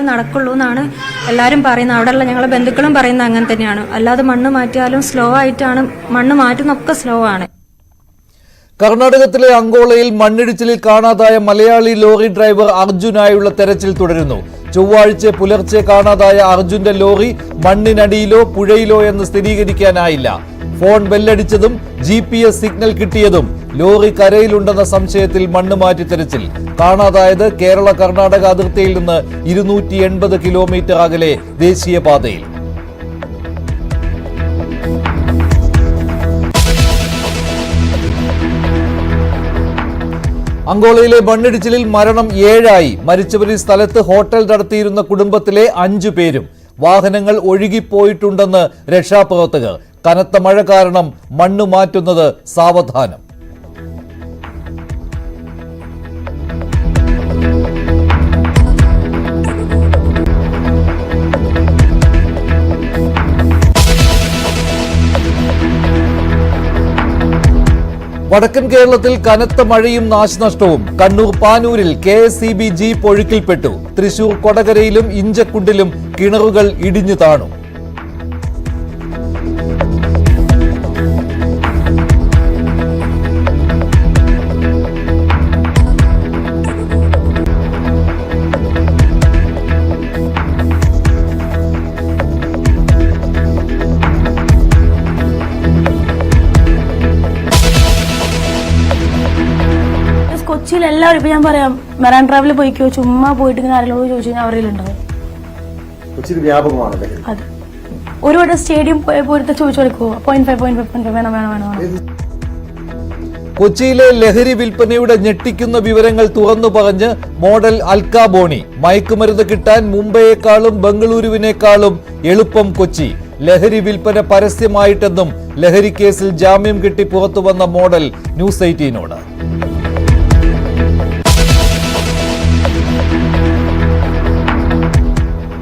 നടക്കുള്ളൂ എന്നാണ് എല്ലാവരും പറയുന്നത്. അവിടെയുള്ള ഞങ്ങളെ ബന്ധുക്കളും പറയുന്നത് അങ്ങനെ തന്നെയാണ്. അല്ലാതെ മണ്ണ് മാറ്റിയാലും സ്ലോ ആയിട്ടാണ് മണ്ണ് മാറ്റുന്നൊക്കെ സ്ലോ ആണ്. കർണാടകത്തിലെ അങ്കോളയിൽ മണ്ണിടിച്ചിലിൽ കാണാതായ മലയാളി ലോറി ഡ്രൈവർ അർജുനായുള്ള തെരച്ചിൽ തുടരുന്നു. ചൊവ്വാഴ്ച പുലർച്ചെ കാണാതായ അർജുന്റെ ലോറി മണ്ണിനടിയിലോ പുഴയിലോ എന്ന് സ്ഥിരീകരിക്കാനായില്ല. ഫോൺ ബെല്ലടിച്ചതും GPS സിഗ്നൽ കിട്ടിയതും ലോറി കരയിലുണ്ടെന്ന സംശയത്തിൽ മണ്ണ് മാറ്റി തെരച്ചിൽ. കാണാതായത് കേരള കർണാടക അതിർത്തിയിൽ നിന്ന് 280 കിലോമീറ്റർ അകലെ ദേശീയപാതയിൽ. അങ്കോളയിലെ മണ്ണിടിച്ചിലിൽ മരണം 7 മരിച്ചവരിൽ സ്ഥലത്ത് ഹോട്ടൽ നടത്തിയിരുന്ന കുടുംബത്തിലെ 5 പേരും. വാഹനങ്ങൾ ഒഴുകിപ്പോയിട്ടുണ്ടെന്ന് രക്ഷാപ്രവർത്തകർ. കനത്ത മഴ കാരണം മണ്ണ് മാറ്റുന്നത് സാവധാനം. വടക്കൻ കേരളത്തിൽ കനത്ത മഴയും നാശനഷ്ടവും. കണ്ണൂർ പാനൂരിൽ KSEB ജീപ്പ് ഒഴുക്കിൽപ്പെട്ടു. തൃശൂർ കൊടകരയിലും ഇഞ്ചക്കുണ്ടിലും കിണറുകൾ ഇടിഞ്ഞു താണു. കൊച്ചിയിൽ എല്ലാവരും ഇപ്പൊ ഞാൻ പറയാം മെറാൻ ട്രാവലിൽ പോയിക്കോ, ചുമ്മാ പോയിട്ട് ഇങ്ങനെ ആരെങ്കിലും ചോദിച്ചു കഴിഞ്ഞാൽ അവരിലുണ്ടാവും. അതെ, ഒരു വട്ടം സ്റ്റേഡിയം പോയിട്ട് ചോദിച്ചു കൊടുക്കുവോ 0.5 വേണം. കൊച്ചിയിലെ ലഹരി വിൽപ്പനയുടെ ഞെട്ടിക്കുന്ന വിവരങ്ങൾ തുറന്നു പറഞ്ഞ് മോഡൽ അൽക്ക ബോണി. മയക്കുമരുന്ന് കിട്ടാൻ മുംബൈയെക്കാളും ബംഗളൂരുവിനേക്കാളും എളുപ്പം കൊച്ചി. ലഹരി വിൽപ്പന പരസ്യമായിട്ടെന്നും ലഹരി കേസിൽ ജാമ്യം കിട്ടി പുറത്തു വന്ന മോഡൽ ന്യൂസ് 18നോട്.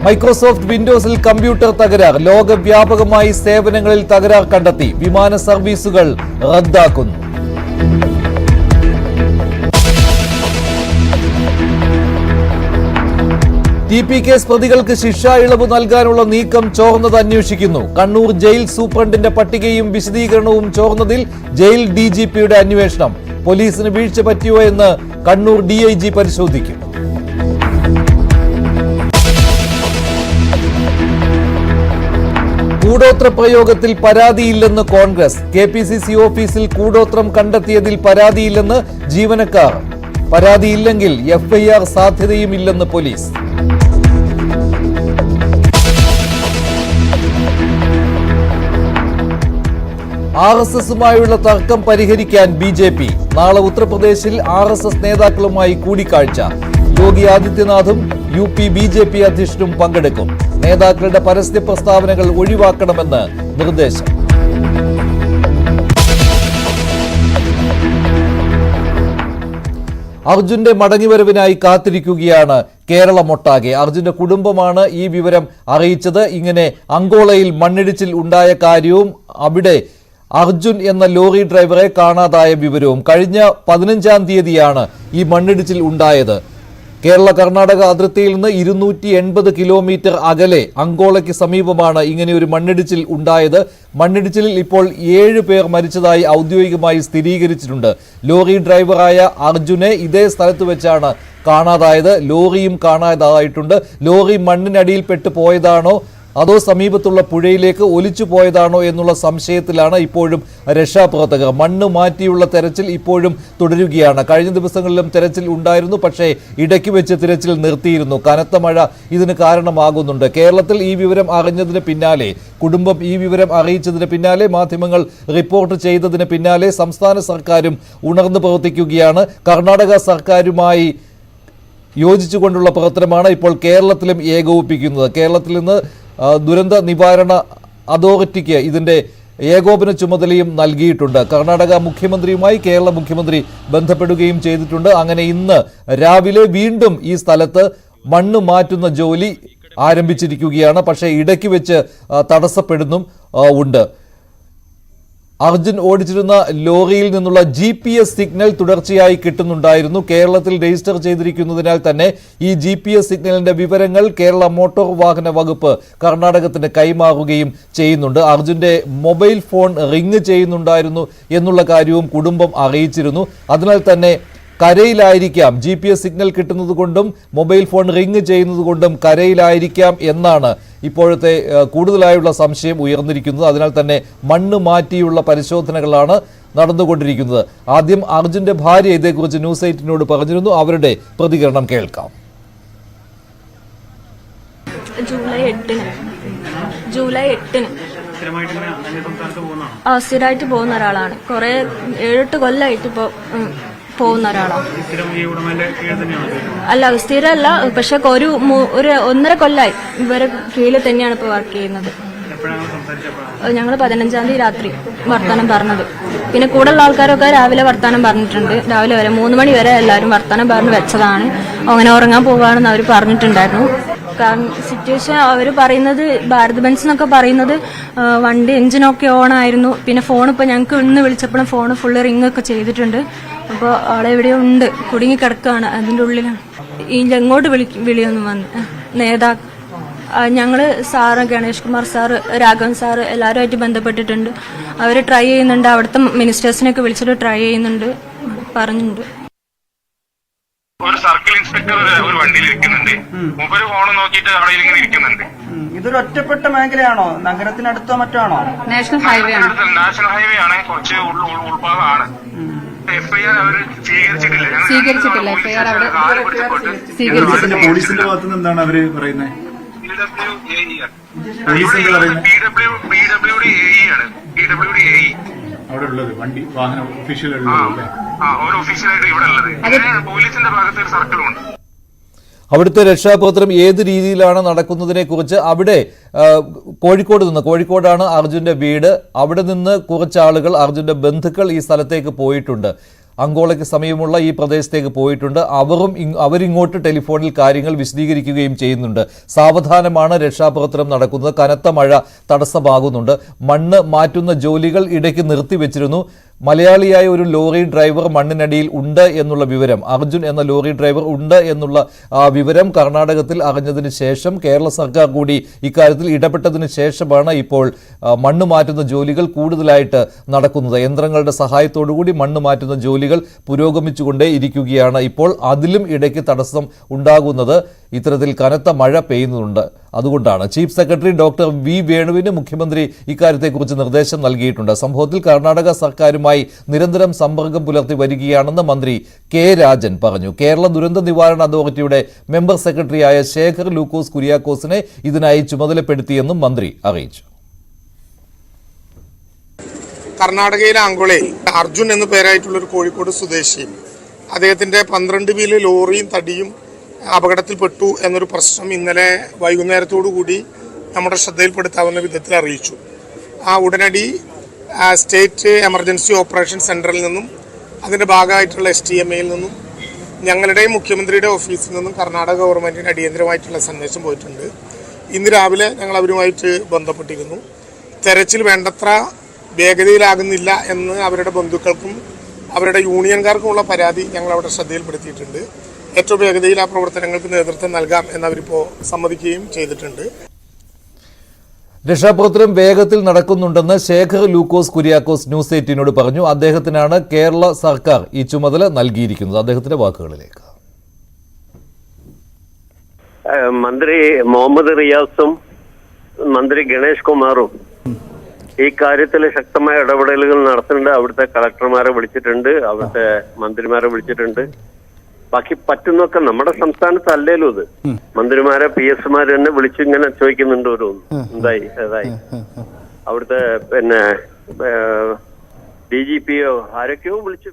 മൈക്രോസോഫ്റ്റ് വിൻഡോസിൽ കമ്പ്യൂട്ടർ തകരാർ. ലോകവ്യാപകമായി സേവനങ്ങളിൽ തകരാർ കണ്ടെത്തി. വിമാന സർവീസുകൾ റദ്ദാക്കുന്നു. TP കേസ് പ്രതികൾക്ക് ശിക്ഷാ ഇളവ് നൽകാനുള്ള നീക്കം ചോർന്നത് അന്വേഷിക്കുന്നു. കണ്ണൂർ ജയിൽ സൂപ്രണ്ടിന്റെ പട്ടികയും വിശദീകരണവും ചോർന്നതിൽ ജയിൽ DGPയുടെ അന്വേഷണം. പോലീസിന് വീഴ്ച പറ്റിയോ എന്ന് കണ്ണൂർ DIG പരിശോധിക്കും. കൂടോത്ര പ്രയോഗത്തിൽ പരാതിയില്ലെന്ന് കോൺഗ്രസ്. KPCC ഓഫീസിൽ കൂടോത്രം കണ്ടെത്തിയതിൽ പരാതിയില്ലെന്ന് ജീവനക്കാർ. പരാതിയില്ലെങ്കിൽ FIR സാധ്യതയുമില്ലെന്ന് പോലീസ്. RSSുമായുള്ള തർക്കം പരിഹരിക്കാൻ BJP. നാളെ ഉത്തർപ്രദേശിൽ RSS നേതാക്കളുമായി കൂടിക്കാഴ്ച. യോഗി ആദിത്യനാഥും UP BJP അധ്യക്ഷനും പങ്കെടുക്കും. നേതാക്കളുടെ പരസ്യ പ്രസ്താവനകൾ ഒഴിവാക്കണമെന്ന് നിർദ്ദേശം. അർജുന്റെ മടങ്ങിവരവിനായി കാത്തിരിക്കുകയാണ് കേരളമൊട്ടാകെ. അർജുന്റെ കുടുംബമാണ് ഈ വിവരം അറിയിച്ചത്. ഇങ്ങനെ അങ്കോളയിൽ മണ്ണിടിച്ചിൽ ഉണ്ടായ കാര്യവും അവിടെ അർജുൻ എന്ന ലോറി ഡ്രൈവറെ കാണാതായ വിവരവും. കഴിഞ്ഞ 15-ാം തീയതിയാണ് ഈ മണ്ണിടിച്ചിൽ ഉണ്ടായത്. കേരള കർണാടക അതിർത്തിയിൽ നിന്ന് 280 കിലോമീറ്റർ അകലെ അങ്കോളയ്ക്ക് സമീപമാണ് ഇങ്ങനെയൊരു മണ്ണിടിച്ചിൽ ഉണ്ടായത്. മണ്ണിടിച്ചിലിൽ ഇപ്പോൾ 7 പേർ മരിച്ചതായി ഔദ്യോഗികമായി സ്ഥിരീകരിച്ചിട്ടുണ്ട്. ലോറി ഡ്രൈവറായ അർജുനെ ഇതേ സ്ഥലത്ത് വെച്ചാണ് കാണാതായത്. ലോറിയും കാണാതായിട്ടുണ്ട്. ലോറി മണ്ണിനടിയിൽപ്പെട്ട് പോയതാണോ അതോ സമീപത്തുള്ള പുഴയിലേക്ക് ഒലിച്ചു പോയതാണോ എന്നുള്ള സംശയത്തിലാണ് ഇപ്പോഴും രക്ഷാപ്രവർത്തകർ. മണ്ണ് മാറ്റിയുള്ള തെരച്ചിൽ ഇപ്പോഴും തുടരുകയാണ്. കഴിഞ്ഞ ദിവസങ്ങളിലും തെരച്ചിൽ ഉണ്ടായിരുന്നു, പക്ഷേ ഇടയ്ക്ക് വെച്ച് തിരച്ചിൽ നിർത്തിയിരുന്നു. കനത്ത മഴ ഇതിന് കാരണമാകുന്നുണ്ട്. കേരളത്തിൽ ഈ വിവരം അറിഞ്ഞതിന് പിന്നാലെ, കുടുംബം ഈ വിവരം അറിയിച്ചതിന് പിന്നാലെ, മാധ്യമങ്ങൾ റിപ്പോർട്ട് ചെയ്തതിന് പിന്നാലെ സംസ്ഥാന സർക്കാരും ഉണർന്നു പ്രവർത്തിക്കുകയാണ്. കർണാടക സർക്കാരുമായി യോജിച്ചുകൊണ്ടുള്ള പ്രവർത്തനമാണ് ഇപ്പോൾ കേരളത്തിലും ഏകോപിപ്പിക്കുന്നത്. കേരളത്തിൽ നിന്ന് ദുരന്ത നിവാരണ അതോറിറ്റിക്ക് ഇതിന്റെ ഏകോപന ചുമതലയും നൽകിയിട്ടുണ്ട്. കർണാടക മുഖ്യമന്ത്രിയുമായി കേരള മുഖ്യമന്ത്രി ബന്ധപ്പെടുകയും ചെയ്തിട്ടുണ്ട്. അങ്ങനെ ഇന്ന് രാവിലെ വീണ്ടും ഈ സ്ഥലത്ത് മണ്ണ് മാറ്റുന്ന ജോലി ആരംഭിച്ചിരിക്കുകയാണ്. പക്ഷേ ഇടയ്ക്ക് വെച്ച് തടസ്സപ്പെടുന്നും ഉണ്ട്. അർജുൻ ഓടിച്ചിരുന്ന ലോറിയിൽ നിന്നുള്ള GPS സിഗ്നൽ തുടർച്ചയായി കിട്ടുന്നുണ്ടായിരുന്നു. കേരളത്തിൽ രജിസ്റ്റർ ചെയ്തിരിക്കുന്നതിനാൽ തന്നെ ഈ GPS സിഗ്നലിന്റെ വിവരങ്ങൾ കേരള മോട്ടോർ വാഹന വകുപ്പ് കർണാടകത്തിന് കൈമാറുകയും ചെയ്യുന്നുണ്ട്. അർജുന്റെ മൊബൈൽ ഫോൺ റിംഗ് ചെയ്യുന്നുണ്ടായിരുന്നു എന്നുള്ള കാര്യവും കുടുംബം അറിയിച്ചിരുന്നു. അതിനാൽ തന്നെ കരയിലായിരിക്കാം, GPS സിഗ്നൽ കിട്ടുന്നത് കൊണ്ടും മൊബൈൽ ഫോൺ റിംഗ് ചെയ്യുന്നത് കൊണ്ടും കരയിലായിരിക്കാം എന്നാണ് ഇപ്പോഴത്തെ കൂടുതലായുള്ള സംശയം ഉയർന്നിരിക്കുന്നത്. അതിനാൽ തന്നെ മണ്ണ് മാറ്റിയുള്ള പരിശോധനകളാണ് നടന്നുകൊണ്ടിരിക്കുന്നത്. ആദ്യം അർജുന്റെ ഭാര്യ ഇതേക്കുറിച്ച് ന്യൂസ് 8 പറഞ്ഞിരുന്നു. അവരുടെ പ്രതികരണം കേൾക്കാം. ജൂലൈ 8 സ്ഥിരമായിട്ട് പോകുന്ന ഒരാളാണ്. കുറെ 7-8 കൊല്ലമായിട്ട് ഇപ്പോ പോകുന്ന ഒരാളാണ്. അല്ല, സ്ഥിരമല്ല, പക്ഷെ ഒരു 1.5 കൊല്ലമായി ഇവരെ കീഴിൽ തന്നെയാണ് ഇപ്പൊ വർക്ക് ചെയ്യുന്നത്. ഞങ്ങൾ 15-ാം തീയതി രാത്രി വർത്താനം പറഞ്ഞത്. പിന്നെ കൂടുതലുള്ള ആൾക്കാരൊക്കെ രാവിലെ വർത്താനം പറഞ്ഞിട്ടുണ്ട്. രാവിലെ വരെ 3 മണി വരെ എല്ലാവരും വർത്താനം പറഞ്ഞ് വെച്ചതാണ്. അങ്ങനെ ഉറങ്ങാൻ പോകാണെന്ന് അവർ പറഞ്ഞിട്ടുണ്ടായിരുന്നു. കാരണം സിറ്റുവേഷൻ അവർ പറയുന്നത് ഭാരത് ബെൻസ് എന്നൊക്കെ പറയുന്നത് വണ്ടി എഞ്ചിനൊക്കെ ഓൺ ആയിരുന്നു. പിന്നെ ഫോൺ ഇപ്പോൾ ഞങ്ങൾക്ക് ഇന്ന് വിളിച്ചപ്പോഴും ഫോൺ ഫുള്ള് റിംഗ് ഒക്കെ ചെയ്തിട്ടുണ്ട്. അപ്പോൾ ആളെ എവിടെയോ ഉണ്ട്, കുടുങ്ങി കിടക്കുകയാണ് അതിൻ്റെ ഉള്ളിലാണ്. ഈ എങ്ങോട്ട് വിളിയൊന്നും വന്ന് ഞങ്ങള് sir Ganesh Kumar sir, Raghavan sir എല്ലാവരുമായിട്ട് ബന്ധപ്പെട്ടിട്ടുണ്ട്. അവർ ട്രൈ ചെയ്യുന്നുണ്ട്. അവിടുത്തെ മിനിസ്റ്റേഴ്സിനൊക്കെ വിളിച്ചിട്ട് ട്രൈ ചെയ്യുന്നുണ്ട്, പറഞ്ഞിട്ടുണ്ട്. ഒരു സർക്കിൾ ഇൻസ്പെക്ടർ ഒരു വണ്ടിയിൽ ഇരിക്കുന്നുണ്ട്. മൂപ്പര് ഫോൺ നോക്കിയിട്ട് അവിടെ ഇങ്ങനെ ഇരിക്കുന്നുണ്ട്. ഇതൊരു ഒറ്റപ്പെട്ട മേഖലയാണോ? നഗരത്തിനടുത്തോ മറ്റോ ആണോ? നാഷണൽ ഹൈവേ ആണ്. കുറച്ച് ഉൾഭാഗമാണ്. FIR അവർ സ്വീകരിച്ചിട്ടില്ല. FIR അവിടെ സ്വീകരിച്ചിട്ടില്ല. പോലീസിന്റെ ഭാഗത്ത് നിന്ന് എന്താണ് അവര് പറയുന്നത്? PWD AE ആണ്. PWD AE അവിടെ ഉള്ളത് വണ്ടി വാഹന ഒഫീഷ്യൽ ഉള്ളത്. ഒരു ഒഫീഷ്യലായിട്ട് ഇവിടെ ഉള്ളത്. പോലീസിന്റെ ഭാഗത്ത് ഒരു സർക്കിളുണ്ട്. അവിടുത്തെ രക്ഷാപ്രവർത്തനം ഏത് രീതിയിലാണ് നടക്കുന്നതിനെ കുറിച്ച് അവിടെ കോഴിക്കോടാണ് അർജുന്റെ വീട്. അവിടെ നിന്ന് കുറച്ച് ആളുകൾ, അർജുന്റെ ബന്ധുക്കൾ ഈ സ്ഥലത്തേക്ക് പോയിട്ടുണ്ട്. അങ്കോളയ്ക്ക് സമീപമുള്ള ഈ പ്രദേശത്തേക്ക് പോയിട്ടുണ്ട്. അവരിങ്ങോട്ട് ടെലിഫോണിൽ കാര്യങ്ങൾ വിശദീകരിക്കുകയും ചെയ്യുന്നുണ്ട്. സാവധാനമാണ് രക്ഷാപ്രവർത്തനം നടക്കുന്നത്. കനത്ത മഴ തടസ്സമാകുന്നുണ്ട്. മണ്ണ് മാറ്റുന്ന ജോലികൾ ഇടയ്ക്ക് നിർത്തിവെച്ചിരുന്നു. മലയാളിയായ ഒരു ലോറി ഡ്രൈവർ മണ്ണിനടിയിൽ ഉണ്ട് എന്നുള്ള വിവരം, അർജുൻ എന്ന ലോറി ഡ്രൈവർ ഉണ്ട് എന്നുള്ള വിവരം കർണാടകത്തിൽ അറിഞ്ഞതിന് ശേഷം കേരള സർക്കാർ കൂടി ഇക്കാര്യത്തിൽ ഇടപെട്ടതിന് ശേഷമാണ് ഇപ്പോൾ മണ്ണ് മാറ്റുന്ന ജോലികൾ കൂടുതലായിട്ട് നടക്കുന്നത്. യന്ത്രങ്ങളുടെ സഹായത്തോടുകൂടി മണ്ണ് മാറ്റുന്ന ജോലികൾ പുരോഗമിച്ചുകൊണ്ടേ ഇരിക്കുകയാണ്. ഇപ്പോൾ അതിലും ഇടയ്ക്ക് തടസ്സം ഉണ്ടാകുന്നത് ഇത്തരത്തിൽ കനത്ത മഴ പെയ്യുന്നുണ്ട്. അതുകൊണ്ടാണ് ചീഫ് സെക്രട്ടറി ഡോക്ടർ വി വേണുവിന് മുഖ്യമന്ത്രി ഇക്കാര്യത്തെക്കുറിച്ച് നിർദ്ദേശം നൽകിയിട്ടുണ്ട്. സംഭവത്തിൽ കർണാടക സർക്കാരുമായി നിരന്തരം സമ്പർക്കം പുലർത്തി വരികയാണെന്ന് മന്ത്രി കെ രാജൻ പറഞ്ഞു. കേരള ദുരന്ത നിവാരണ അതോറിറ്റിയുടെ മെമ്പർ സെക്രട്ടറിയായ ശേഖർ ലൂക്കോസ് കുര്യാക്കോസിനെ ഇതിനായി ചുമതലപ്പെടുത്തിയെന്നും മന്ത്രി അറിയിച്ചു. കർണാടകയിലെ അങ്കോളയിൽ അർജുൻ എന്ന പേരായിട്ടുള്ള ഒരു കോഴിക്കോട് സ്വദേശി, അദ്ദേഹത്തിന്റെ 12 വീല് ലോറിയും തടിയും അപകടത്തിൽപ്പെട്ടു എന്നൊരു പ്രശ്നം ഇന്നലെ വൈകുന്നേരത്തോടു കൂടി നമ്മുടെ ശ്രദ്ധയിൽപ്പെടുത്താവുന്ന വിധത്തിൽ അറിയിച്ചു. ഉടനടി സ്റ്റേറ്റ് എമർജൻസി ഓപ്പറേഷൻ സെന്ററിൽ നിന്നും അതിൻ്റെ ഭാഗമായിട്ടുള്ള STMAയിൽ നിന്നും ഞങ്ങളുടെയും മുഖ്യമന്ത്രിയുടെ ഓഫീസിൽ നിന്നും കർണാടക ഗവൺമെൻറ്റിന് അടിയന്തരമായിട്ടുള്ള സന്ദേശം പോയിട്ടുണ്ട്. ഇന്ന് രാവിലെ ഞങ്ങൾ അവരുമായിട്ട് ബന്ധപ്പെട്ടിരുന്നു. തെരച്ചിൽ വേണ്ടത്ര വേഗതയിലാകുന്നില്ല എന്ന് അവരുടെ ബന്ധുക്കൾക്കും അവരുടെ യൂണിയൻകാർക്കുമുള്ള പരാതി ഞങ്ങൾ അവിടെ ശ്രദ്ധയിൽപ്പെടുത്തിയിട്ടുണ്ട്. ഏറ്റവും വേഗതയിൽ ആ പ്രവർത്തനങ്ങൾക്ക് നേതൃത്വം നൽകാം എന്നവരിപ്പോൾ സമ്മതിക്കുകയും ചെയ്തിട്ടുണ്ട്. രക്ഷാപ്രവർത്തനം വേഗത്തിൽ നടക്കുന്നുണ്ടെന്ന് ശേഖർ ലൂക്കോസ് കുര്യാക്കോസ് ന്യൂസ് 8 പറഞ്ഞു. അദ്ദേഹത്തിനാണ് കേരള സർക്കാർ ഈ ചുമതല നൽകിയിരിക്കുന്നത്. അദ്ദേഹത്തിന്റെ വാക്കുകളിലേക്ക്. മന്ത്രി മുഹമ്മദ് റിയാസും മന്ത്രി ഗണേഷ് കുമാറും ഈ കാര്യത്തിൽ ശക്തമായ ഇടപെടലുകൾ നടത്തുന്നുണ്ട്. അവിടുത്തെ കളക്ടർമാരെ വിളിച്ചിട്ടുണ്ട്, അവിടുത്തെ മന്ത്രിമാരെ വിളിച്ചിട്ടുണ്ട്. ബാക്കി പറ്റുന്നൊക്കെ നമ്മുടെ സംസ്ഥാനത്ത് അല്ലേലും ഇത് മന്ത്രിമാരെ PS-മാര് തന്നെ വിളിച്ച് ഇങ്ങനെ ചോദിക്കുന്നുണ്ട്. ഒരു എന്തായി ഏതായി അവിടുത്തെ പിന്നെ DGPയോ ആരൊക്കെയോ വിളിച്ച്.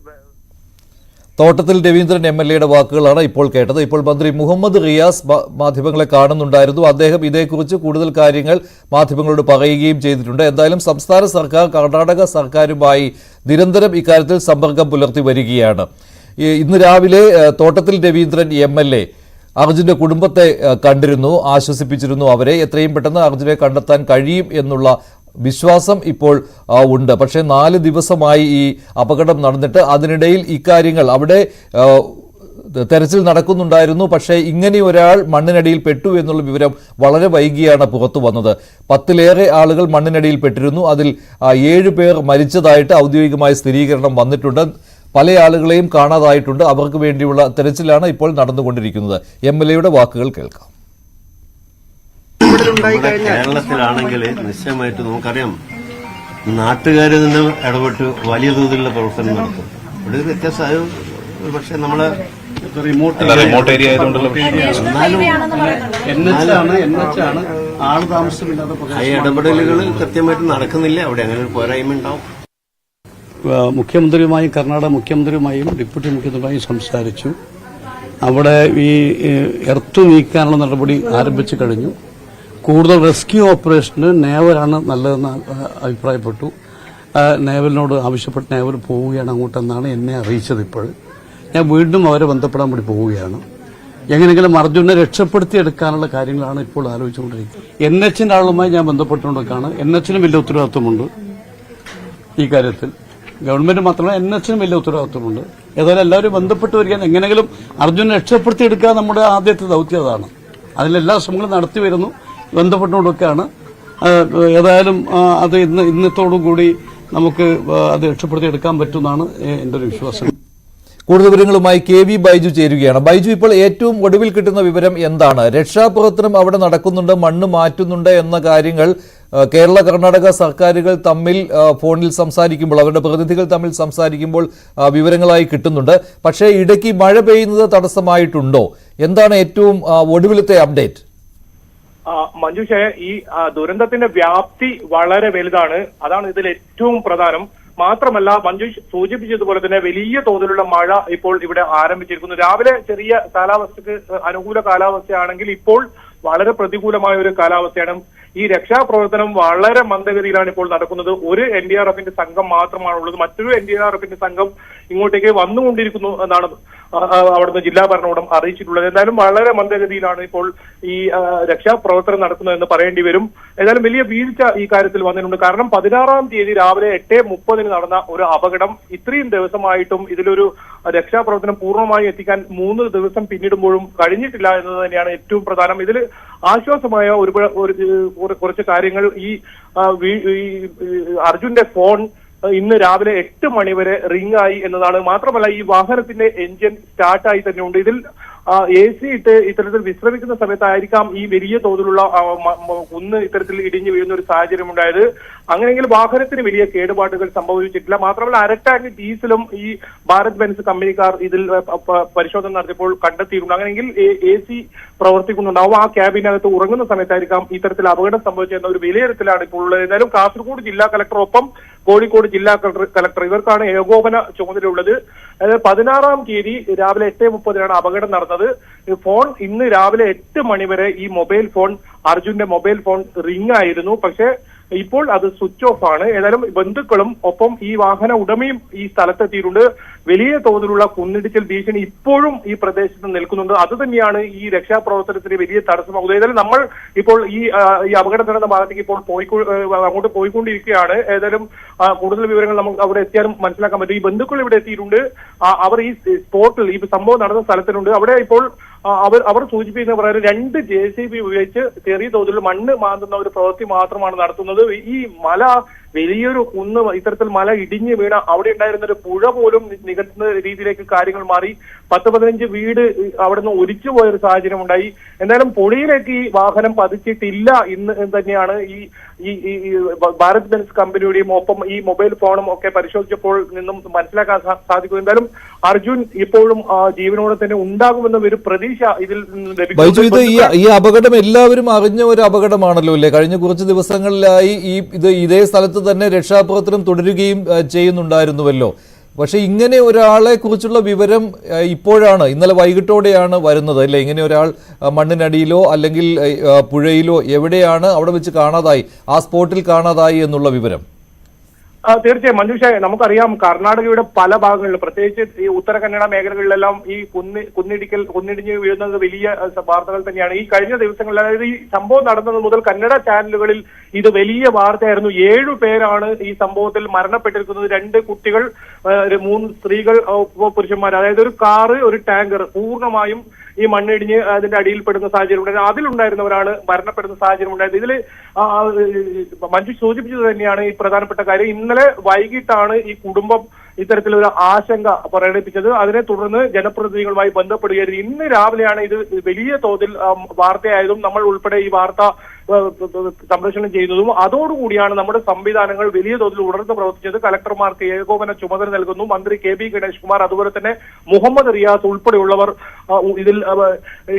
തോട്ടത്തിൽ രവീന്ദ്രൻ MLA വാക്കുകളാണ് ഇപ്പോൾ കേട്ടത്. ഇപ്പോൾ മന്ത്രി മുഹമ്മദ് റിയാസ് മാധ്യമങ്ങളെ കാണുന്നുണ്ടായിരുന്നു. അദ്ദേഹം ഇതേക്കുറിച്ച് കൂടുതൽ കാര്യങ്ങൾ മാധ്യമങ്ങളോട് പറയുകയും ചെയ്തിട്ടുണ്ട്. എന്തായാലും സംസ്ഥാന സർക്കാർ കർണാടക സർക്കാരുമായി നിരന്തരം ഇക്കാര്യത്തിൽ സമ്പർക്കം പുലർത്തി വരികയാണ്. ഇന്ന് രാവിലെ തോട്ടത്തിൽ രവീന്ദ്രൻ MLA അർജുന്റെ കുടുംബത്തെ കണ്ടിരുന്നു, ആശ്വസിപ്പിച്ചിരുന്നു അവരെ. എത്രയും പെട്ടെന്ന് അർജുനെ കണ്ടെത്താൻ കഴിയും എന്നുള്ള വിശ്വാസം ഇപ്പോൾ ഉണ്ട്. പക്ഷേ 4 ദിവസമായി ഈ അപകടം നടന്നിട്ട് അതിനിടയിൽ ഇക്കാര്യങ്ങൾ അവിടെ തെരച്ചിൽ നടക്കുന്നുണ്ടായിരുന്നു. പക്ഷേ ഇങ്ങനെ ഒരാൾ മണ്ണിനടിയിൽ പെട്ടു എന്നുള്ള വിവരം വളരെ വൈകിയാണ് പുറത്തു വന്നത്. 10-ലേറെ ആളുകൾ മണ്ണിനടിയിൽ പെട്ടിരുന്നു. അതിൽ 7 പേർ മരിച്ചതായിട്ട് ഔദ്യോഗികമായ സ്ഥിരീകരണം വന്നിട്ടുണ്ട്. പല ആളുകളെയും കാണാതായിട്ടുണ്ട്. അവർക്ക് വേണ്ടിയുള്ള തെരച്ചിലാണ് ഇപ്പോൾ നടന്നുകൊണ്ടിരിക്കുന്നത്. MLA-യുടെ വാക്കുകൾ കേൾക്കാം. കേരളത്തിലാണെങ്കിൽ നിശ്ചയമായിട്ട് നമുക്കറിയാം, നാട്ടുകാർ തന്നെ ഇടപെട്ട് വലിയ തോതിലുള്ള പ്രവർത്തനം നടത്തും. ഇവിടെ ഒരു വ്യത്യാസമായ പക്ഷെ നമ്മള് റിമോട്ട് ഏരിയ ആയതുകൊണ്ടുള്ള ആള് താമസമില്ലാതെ ആ ഇടപെടലുകൾ കൃത്യമായിട്ട് നടക്കുന്നില്ല. അവിടെ അങ്ങനെ ഒരു പോരായ്മ ഉണ്ടാവും. മുഖ്യമന്ത്രിയുമായും കർണാടക മുഖ്യമന്ത്രിയുമായും ഡെപ്യൂട്ടി മുഖ്യമന്ത്രിയുമായും സംസാരിച്ചു. അവിടെ ഈ എർത്ത് നീക്കാനുള്ള നടപടി ആരംഭിച്ചു കഴിഞ്ഞു. കൂടുതൽ റെസ്ക്യൂ ഓപ്പറേഷന് നേവലാണ് നല്ലതെന്ന് അഭിപ്രായപ്പെട്ടു. നേവലിനോട് ആവശ്യപ്പെട്ട് നേവൽ പോവുകയാണ് അങ്ങോട്ടെന്നാണ് എന്നെ അറിയിച്ചത്. ഇപ്പോൾ ഞാൻ വീണ്ടും അവരെ ബന്ധപ്പെടാൻ വേണ്ടി പോവുകയാണ്. എങ്ങനെയെങ്കിലും അർജുനെ രക്ഷപ്പെടുത്തിയെടുക്കാനുള്ള കാര്യങ്ങളാണ് ഇപ്പോൾ ആലോചിച്ചുകൊണ്ടിരിക്കുന്നത്. NH-ന്റെ ആളുമായി ഞാൻ ബന്ധപ്പെട്ടുകൊണ്ടൊക്കെയാണ്. NH-നും വലിയ ഉത്തരവാദിത്വമുണ്ട് ഈ കാര്യത്തിൽ. ഗവൺമെന്റ് മാത്രമല്ല, NH-നും വലിയ ഉത്തരവാദിത്വമുണ്ട്. ഏതായാലും എല്ലാവരും ബന്ധപ്പെട്ട് വരികയാണ്. എങ്ങനെയെങ്കിലും അർജുനെ രക്ഷപ്പെടുത്തിയെടുക്കുക നമ്മുടെ ആദ്യത്തെ ദൌത്യം അതാണ്. അതിലെല്ലാ ശ്രമങ്ങളും നടത്തി വരുന്നു, ബന്ധപ്പെട്ടുകൊണ്ടൊക്കെയാണ്. ഏതായാലും അത് ഇന്നത്തോടുകൂടി നമുക്ക് അത് രക്ഷപ്പെടുത്തിയെടുക്കാൻ പറ്റുമെന്നാണ് എൻ്റെ ഒരു വിശ്വാസം. കൂടുതൽ വിവരങ്ങളുമായി KV ബൈജു ചേരുകയാണ്. ബൈജു, ഇപ്പോൾ ഏറ്റവും ഒടുവിൽ കിട്ടുന്ന വിവരം എന്താണ്? രക്ഷാപ്രവർത്തനം അവിടെ നടക്കുന്നുണ്ട്, മണ്ണ് മാറ്റുന്നുണ്ട് എന്ന കാര്യങ്ങൾ കേരള കർണാടക സർക്കാരുകൾ തമ്മിൽ ഫോണിൽ സംസാരിക്കുമ്പോൾ, അവരുടെ പ്രതിനിധികൾ തമ്മിൽ സംസാരിക്കുമ്പോൾ വിവരങ്ങളായി കിട്ടുന്നുണ്ട്. പക്ഷേ ഇടയ്ക്ക് മഴ പെയ്യുന്നത് തടസ്സമായിട്ടുണ്ടോ? എന്താണ് ഏറ്റവും ഒടുവിലത്തെ അപ്ഡേറ്റ്? മഞ്ജുഷേ, ഈ ദുരന്തത്തിന്റെ വ്യാപ്തി വളരെ വലുതാണ്. അതാണ് ഇതിൽ ഏറ്റവും പ്രധാനം. മാത്രമല്ല, മഞ്ജു സൂചിപ്പിച്ചതുപോലെ തന്നെ വലിയ തോതിലുള്ള മഴ ഇപ്പോൾ ഇവിടെ ആരംഭിച്ചിരിക്കുന്നു. രാവിലെ ചെറിയ കാലാവസ്ഥക്ക് അനുകൂല കാലാവസ്ഥയാണെങ്കിൽ ഇപ്പോൾ വളരെ പ്രതികൂലമായ ഒരു കാലാവസ്ഥയാണ്. ഈ രക്ഷാപ്രവർത്തനം വളരെ മന്ദഗതിയിലാണ് ഇപ്പോൾ നടക്കുന്നത്. ഒരു NDRF-ന്റെ സംഘം മാത്രമാണുള്ളത്. മറ്റൊരു NDRF-ന്റെ സംഘം ഇങ്ങോട്ടേക്ക് വന്നുകൊണ്ടിരിക്കുന്നു എന്നാണ് അവിടുന്ന് ജില്ലാ ഭരണകൂടം അറിയിച്ചിട്ടുള്ളത്. എന്തായാലും വളരെ മന്ദഗതിയിലാണ് ഇപ്പോൾ ഈ രക്ഷാപ്രവർത്തനം നടക്കുന്നതെന്ന് പറയേണ്ടി വരും. ഏതായാലും വലിയ വീഴ്ച ഈ കാര്യത്തിൽ വന്നിട്ടുണ്ട്. കാരണം 16-ാം തീയതി രാവിലെ 8:30 നടന്ന ഒരു അപകടം ഇത്രയും ദിവസമായിട്ടും ഇതിലൊരു രക്ഷാപ്രവർത്തനം പൂർണ്ണമായി എത്തിക്കാൻ 3 ദിവസം പിന്നിടുമ്പോഴും കഴിഞ്ഞിട്ടില്ല എന്നത് തന്നെയാണ് ഏറ്റവും പ്രധാനം. ഇതിൽ ആശ്വാസമായ കുറച്ച് കാര്യങ്ങൾ, ഈ അർജുന്റെ ഫോൺ ഇന്ന് രാവിലെ 8 മണി വരെ റിംഗ് ആയി എന്നതാണ്. മാത്രമല്ല, ഈ വാഹനത്തിന്റെ എഞ്ചിൻ സ്റ്റാർട്ടായി തന്നെയുണ്ട്. ഇതിൽ AC ഇട്ട് ഇത്തരത്തിൽ വിശ്രമിക്കുന്ന സമയത്തായിരിക്കാം ഈ വലിയ തോതിലുള്ള കുന്ന് ഇത്തരത്തിൽ ഇടിഞ്ഞു വീഴുന്ന ഒരു സാഹചര്യം ഉണ്ടായത്. അങ്ങനെയെങ്കിൽ വാഹനത്തിന് വലിയ കേടുപാടുകൾ സംഭവിച്ചിട്ടില്ല. മാത്രമല്ല, 1/2 ടാങ്ക് ഡീസലും ഈ ഭാരത് ബെൻസ് കമ്പനിക്കാർ ഇതിൽ പരിശോധന നടത്തിയപ്പോൾ കണ്ടെത്തിയിട്ടുണ്ട്. അങ്ങനെയെങ്കിൽ AC പ്രവർത്തിക്കുന്നുണ്ടാവും. ആ ക്യാബിനകത്ത് ഉറങ്ങുന്ന സമയത്തായിരിക്കാം ഇത്തരത്തിൽ അപകടം സംഭവിച്ചെന്ന ഒരു വിലയിരുത്തലാണ് ഇപ്പോൾ ഉള്ളത്. ഏതായാലും കാസർഗോഡ് ജില്ലാ കളക്ടറൊപ്പം കോഴിക്കോട് ജില്ലാ കളക്ടർ ഇവർക്കാണ് ഏകോപന ചുമതലയുള്ളത്. അതായത് 16-ാം തീയതി രാവിലെ 8:30 അപകടം നടന്നത്. ഫോൺ ഇന്ന് രാവിലെ 8 മണി വരെ ഈ മൊബൈൽ ഫോൺ, അർജുന്റെ മൊബൈൽ ഫോൺ റിംഗ് ആയിരുന്നു. പക്ഷേ ഇപ്പോൾ അത് സ്വിച്ച് ഓഫ് ആണ്. ഏതായാലും ബന്ധുക്കളും ഒപ്പം ഈ വാഹന ഉടമയും ഈ സ്ഥലത്തെത്തിയിട്ടുണ്ട്. വലിയ തോതിലുള്ള കുന്നിടിച്ചൽ ഭീഷണി ഇപ്പോഴും ഈ പ്രദേശത്ത് നിൽക്കുന്നുണ്ട്. അത് തന്നെയാണ് ഈ രക്ഷാപ്രവർത്തനത്തിന് വലിയ തടസ്സമാകുന്നത്. ഏതായാലും നമ്മൾ ഇപ്പോൾ ഈ അപകടം നടന്ന ഭാഗത്തേക്ക് ഇപ്പോൾ അങ്ങോട്ട് പോയിക്കൊണ്ടിരിക്കുകയാണ്. ഏതായാലും കൂടുതൽ വിവരങ്ങൾ നമുക്ക് അവിടെ എത്തിയാലും മനസ്സിലാക്കാൻ പറ്റും. ഈ ബന്ധുക്കൾ ഇവിടെ എത്തിയിട്ടുണ്ട്. അവർ ഈ സ്പോട്ടിൽ, ഈ സംഭവം നടന്ന സ്ഥലത്തിനുണ്ട്. അവിടെ ഇപ്പോൾ അവർ സൂചിപ്പിക്കുന്ന പ്രകാരം 2 JCB ഉപയോഗിച്ച് ചെറിയ തോതിൽ മണ്ണ് മാന്തുന്ന ഒരു പ്രവൃത്തി മാത്രമാണ് നടത്തുന്നത്. ഈ മല വലിയൊരു കുന്ന്, ഇത്തരത്തിൽ മല ഇടിഞ്ഞു വീണ അവിടെ ഉണ്ടായിരുന്ന ഒരു പുഴ പോലും നികത്തുന്ന രീതിയിലേക്ക് കാര്യങ്ങൾ മാറി. 10-15 വീട് അവിടുന്ന് ഒലിച്ചു പോയൊരു സാഹചര്യം ഉണ്ടായി. എന്തായാലും പുഴയിലേക്ക് ഈ വാഹനം പതിച്ചിട്ടില്ല എന്ന് തന്നെയാണ് ഈ ഭാരത് ബെൻസ് കമ്പനിയുടെയും ഒപ്പം ഈ മൊബൈൽ ഫോണും ഒക്കെ പരിശോധിച്ചപ്പോൾ നിന്നും മനസ്സിലാക്കാൻ സാധിക്കും. എന്തായാലും അർജുൻ ഇപ്പോഴും ജീവനോടെ തന്നെ ഉണ്ടാകുമെന്ന ഒരു പ്രതീക്ഷ ഇതിൽ ലഭിക്കും. ഈ അപകടം എല്ലാവരും അറിഞ്ഞ ഒരു അപകടമാണല്ലോ അല്ലേ? കഴിഞ്ഞ കുറച്ച് ദിവസങ്ങളിലായി ഇതേ സ്ഥലത്ത് തന്നെ രക്ഷാപ്രവർത്തനം തുടരുകയും ചെയ്യുന്നുണ്ടായിരുന്നുവല്ലോ. പക്ഷെ ഇങ്ങനെ ഒരാളെ കുറിച്ചുള്ള വിവരം ഇപ്പോഴാണ്, ഇന്നലെ വൈകിട്ടോടെയാണ് വരുന്നത് അല്ലേ? ഇങ്ങനെ ഒരാൾ മണ്ണിനടിയിലോ അല്ലെങ്കിൽ പുഴയിലോ എവിടെയാണ് അവിടെ വെച്ച് കാണാതായി, ആ സ്പോട്ടിൽ കാണാതായി എന്നുള്ള വിവരം. തീർച്ചയായും മഞ്ജുഷ, നമുക്കറിയാം കർണാടകയുടെ പല ഭാഗങ്ങളിലും പ്രത്യേകിച്ച് ഈ ഉത്തര കന്നഡ മേഖലകളിലെല്ലാം ഈ കുന്നിടിഞ്ഞ് വീഴുന്നത് വലിയ വാർത്തകൾ തന്നെയാണ്. ഈ കഴിഞ്ഞ ദിവസങ്ങളിൽ, അതായത് ഈ സംഭവം നടന്നത് മുതൽ കന്നഡ ചാനലുകളിൽ ഇത് വലിയ വാർത്തയായിരുന്നു. 7 പേരാണ് ഈ സംഭവത്തിൽ മരണപ്പെട്ടിരിക്കുന്നത്. 2 കുട്ടികൾ, 3 സ്ത്രീകൾ, പുരുഷന്മാർ. അതായത് ഒരു കാറ്, ഒരു ടാങ്കർ പൂർണ്ണമായും ഈ മണ്ണിടിഞ്ഞ് അതിന്റെ അടിയിൽപ്പെടുന്ന സാഹചര്യം ഉണ്ടായിരുന്നു. അതിലുണ്ടായിരുന്നവരാണ് മരണപ്പെടുന്ന സാഹചര്യം ഉണ്ടായത്. ഇതിൽ മഞ്ജു സൂചിപ്പിച്ചത് തന്നെയാണ് ഈ പ്രധാനപ്പെട്ട കാര്യം. ഇന്നലെ വൈകിട്ടാണ് ഈ കുടുംബം ഇത്തരത്തിലൊരു ആശങ്ക പ്രകടിപ്പിച്ചത്. അതിനെ തുടർന്ന് ജനപ്രതിനിധികളുമായി ബന്ധപ്പെടുകയായിരുന്നു. ഇന്ന് രാവിലെയാണ് ഇത് വലിയ തോതിൽ വാർത്തയായതും നമ്മൾ ഉൾപ്പെടെ ഈ വാർത്ത സംപ്രേഷണം ചെയ്യുന്നതും. അതോടുകൂടിയാണ് നമ്മുടെ സംവിധാനങ്ങൾ വലിയ തോതിൽ ഉണർന്ന് പ്രവർത്തിച്ചത്. കലക്ടർമാർക്ക് ഏകോപന ചുമതല നൽകുന്നു മന്ത്രി KB ഗണേഷ് കുമാർ, അതുപോലെ തന്നെ മുഹമ്മദ് റിയാസ് ഉൾപ്പെടെയുള്ളവർ ഇതിൽ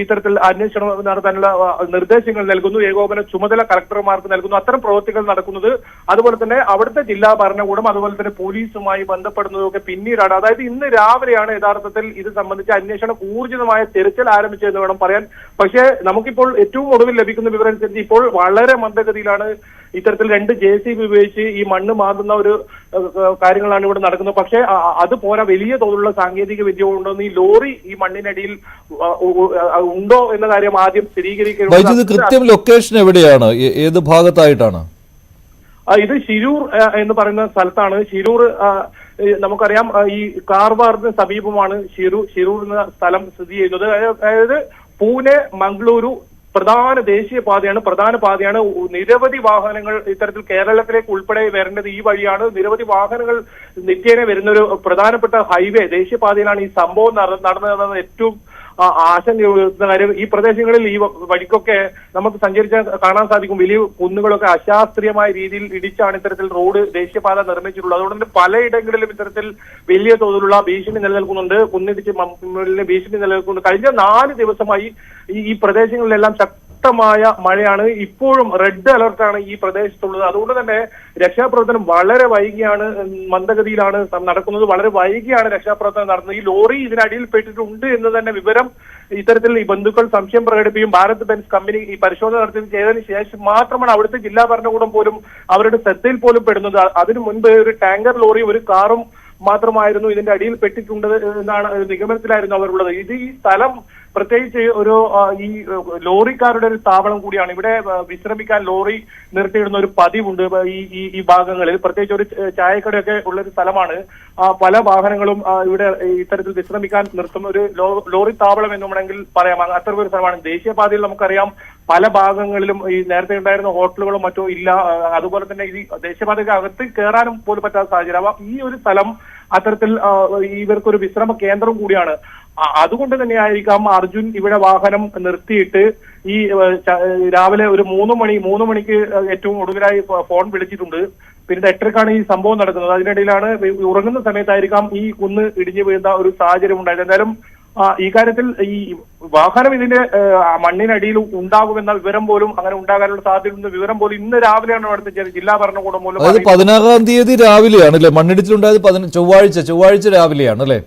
ഇത്തരത്തിൽ അന്വേഷണം നടത്താനുള്ള നിർദ്ദേശങ്ങൾ നൽകുന്നു. ഏകോപന ചുമതല കലക്ടർമാർക്ക് നൽകുന്നു. അത്തരം പ്രവൃത്തികൾ നടക്കുന്നത്. അതുപോലെ തന്നെ അവിടുത്തെ ജില്ലാ ഭരണകൂടം അതുപോലെ തന്നെ പോലീസുമായി ബന്ധപ്പെടുന്നതൊക്കെ പിന്നീടാണ്. അതായത് ഇന്ന് രാവിലെയാണ് യഥാർത്ഥത്തിൽ ഇത് സംബന്ധിച്ച് അന്വേഷണം ഊർജിതമായ തെരച്ചിൽ ആരംഭിച്ചതെന്ന് വേണം പറയാൻ. പക്ഷേ നമുക്കിപ്പോൾ ഏറ്റവും ഒടുവിൽ ലഭിക്കുന്ന വിവരം അനുസരിച്ച് ഇപ്പോൾ വളരെ മന്ദഗതിയിലാണ് ഇത്തരത്തിൽ 2 JCB ഉപയോഗിച്ച് ഈ മണ്ണ് മാന്തുന്ന ഒരു കാര്യങ്ങളാണ് ഇവിടെ നടക്കുന്നത്. പക്ഷേ അത് പോരാ, വലിയ തോതിലുള്ള സാങ്കേതിക വിദ്യ ഉണ്ടെന്ന് ഈ ലോറി ഈ മണ്ണിനടിയിൽ ഉണ്ടോ എന്ന കാര്യം ആദ്യം സ്ഥിരീകരിക്കുന്നത്. കൃത്യം ലൊക്കേഷൻ എവിടെയാണ്, ഏത് ഭാഗത്തായിട്ടാണ്? ഇത് ശിരൂർ എന്ന് പറയുന്ന സ്ഥലത്താണ്. ശിരൂർ നമുക്കറിയാം ഈ കാർവാറിന് സമീപമാണ് ശിരൂർ എന്ന സ്ഥലം സ്ഥിതി ചെയ്യുന്നത്. അതായത് പൂനെ മംഗളൂരു പ്രധാന ദേശീയപാതയാണ്, പ്രധാന പാതയാണ്. നിരവധി വാഹനങ്ങൾ ഇത്തരത്തിൽ കേരളത്തിലേക്ക് ഉൾപ്പെടെ വരേണ്ടത് ഈ വഴിയാണ്. നിരവധി വാഹനങ്ങൾ നിത്യേന വരുന്ന ഒരു പ്രധാനപ്പെട്ട ഹൈവേ ദേശീയപാതയിലാണ് ഈ സംഭവം നടന്നതെന്നത് ഏറ്റവും ആശങ്കയുയർത്തുന്ന കാര്യം. ഈ പ്രദേശങ്ങളിൽ ഈ വഴിക്കൊക്കെ നമുക്ക് സഞ്ചരിച്ചാൽ കാണാൻ സാധിക്കും വലിയ കുന്നുകളൊക്കെ അശാസ്ത്രീയമായ രീതിയിൽ ഇടിച്ചാണ് ഇത്തരത്തിൽ റോഡ് ദേശീയപാത നിർമ്മിച്ചിട്ടുള്ളത്. അതുകൊണ്ട് തന്നെ പലയിടങ്ങളിലും ഇത്തരത്തിൽ വലിയ തോതിലുള്ള ഭീഷണി നിലനിൽക്കുന്നുണ്ട്. കുന്നിടിച്ച് ഭീഷണി നിലനിൽക്കുന്നുണ്ട്. കഴിഞ്ഞ 4 ദിവസമായി ഈ പ്രദേശങ്ങളിലെല്ലാം ശക്തമായ മഴയാണ്. ഇപ്പോഴും റെഡ് അലർട്ടാണ് ഈ പ്രദേശത്തുള്ളത്. അതുകൊണ്ട് തന്നെ രക്ഷാപ്രവർത്തനം വളരെ വൈകിയാണ്, മന്ദഗതിയിലാണ് നടക്കുന്നത്. വളരെ വൈകിയാണ് രക്ഷാപ്രവർത്തനം നടന്നത്. ഈ ലോറി ഇതിനടിയിൽ പെട്ടിട്ടുണ്ട് എന്ന് തന്നെ വിവരം ഇത്തരത്തിൽ ഈ ബന്ധുക്കൾ സംശയം പ്രകടിപ്പിക്കും. ഭാരത് ബെൻസ് കമ്പനി ഈ പരിശോധന ചെയ്തതിനു ശേഷം മാത്രമാണ് അവിടുത്തെ ജില്ലാ ഭരണകൂടം പോലും അവരുടെ ശ്രദ്ധയിൽ പോലും പെടുന്നത്. അതിനു മുൻപ് ഒരു ടാങ്കർ ലോറിയും ഒരു കാറും മാത്രമായിരുന്നു ഇതിന്റെ അടിയിൽ പെട്ടിട്ടുണ്ട് എന്നാണ് നിഗമനത്തിലായിരുന്നു അവരുള്ളത്. ഇത് ഈ സ്ഥലം പ്രത്യേകിച്ച് ഒരു ഈ ലോറിക്കാരുടെ ഒരു താവളം കൂടിയാണ്. ഇവിടെ വിശ്രമിക്കാൻ ലോറി നിർത്തിയിടുന്ന ഒരു പതിവുണ്ട് ഈ ഭാഗങ്ങളിൽ. പ്രത്യേകിച്ച് ഒരു ചായക്കടയൊക്കെ ഉള്ളൊരു സ്ഥലമാണ്. പല വാഹനങ്ങളും ഇവിടെ ഇത്തരത്തിൽ വിശ്രമിക്കാൻ നിർത്തുന്ന ഒരു ലോറി താവളം എന്ന് വേണമെങ്കിൽ പറയാം. അത്തരം ഒരു സ്ഥലമാണ്. ദേശീയപാതയിൽ നമുക്കറിയാം പല ഭാഗങ്ങളിലും ഈ നേരത്തെ ഉണ്ടായിരുന്ന ഹോട്ടലുകളോ മറ്റോ ഇല്ല. അതുപോലെ തന്നെ ഈ ദേശീയപാതയ്ക്ക് അകത്ത് കയറാനും പോലും പറ്റാത്ത സാഹചര്യം. അപ്പൊ ഈ ഒരു സ്ഥലം അത്തരത്തിൽ ഇവർക്കൊരു വിശ്രമ കേന്ദ്രം കൂടിയാണ്. അതുകൊണ്ട് തന്നെയായിരിക്കാം അർജുൻ ഇവിടെ വാഹനം നിർത്തിയിട്ട് ഈ രാവിലെ ഒരു 3 മണിക്ക് ഏറ്റവും ഒടുവിലായി ഫോൺ വിളിച്ചിട്ടുണ്ട്. പിന്നീട് 8:00-ക്കാണ് ഈ സംഭവം നടക്കുന്നത്. അതിനിടയിലാണ് ഉറങ്ങുന്ന സമയത്തായിരിക്കാം ഈ കുന്ന് ഇടിഞ്ഞു വീഴുന്ന ഒരു സാഹചര്യം ഉണ്ടായത്. എന്തായാലും ഈ കാര്യത്തിൽ ഈ വാഹനം ഇതിന്റെ മണ്ണിനടിയിൽ ഉണ്ടാകുമെന്ന വിവരം പോലും, അങ്ങനെ ഉണ്ടാകാനുള്ള സാധ്യതയുണ്ടെന്ന വിവരം പോലും ഇന്ന് രാവിലെയാണ് അവിടുത്തെ ജില്ലാ ഭരണകൂടം പോലും. അതായത് 16-ാം തീയതി രാവിലെയാണ് അല്ലെ മണ്ണിടിച്ചിലുണ്ടായത്? ചൊവ്വാഴ്ച രാവിലെയാണ് അല്ലെ?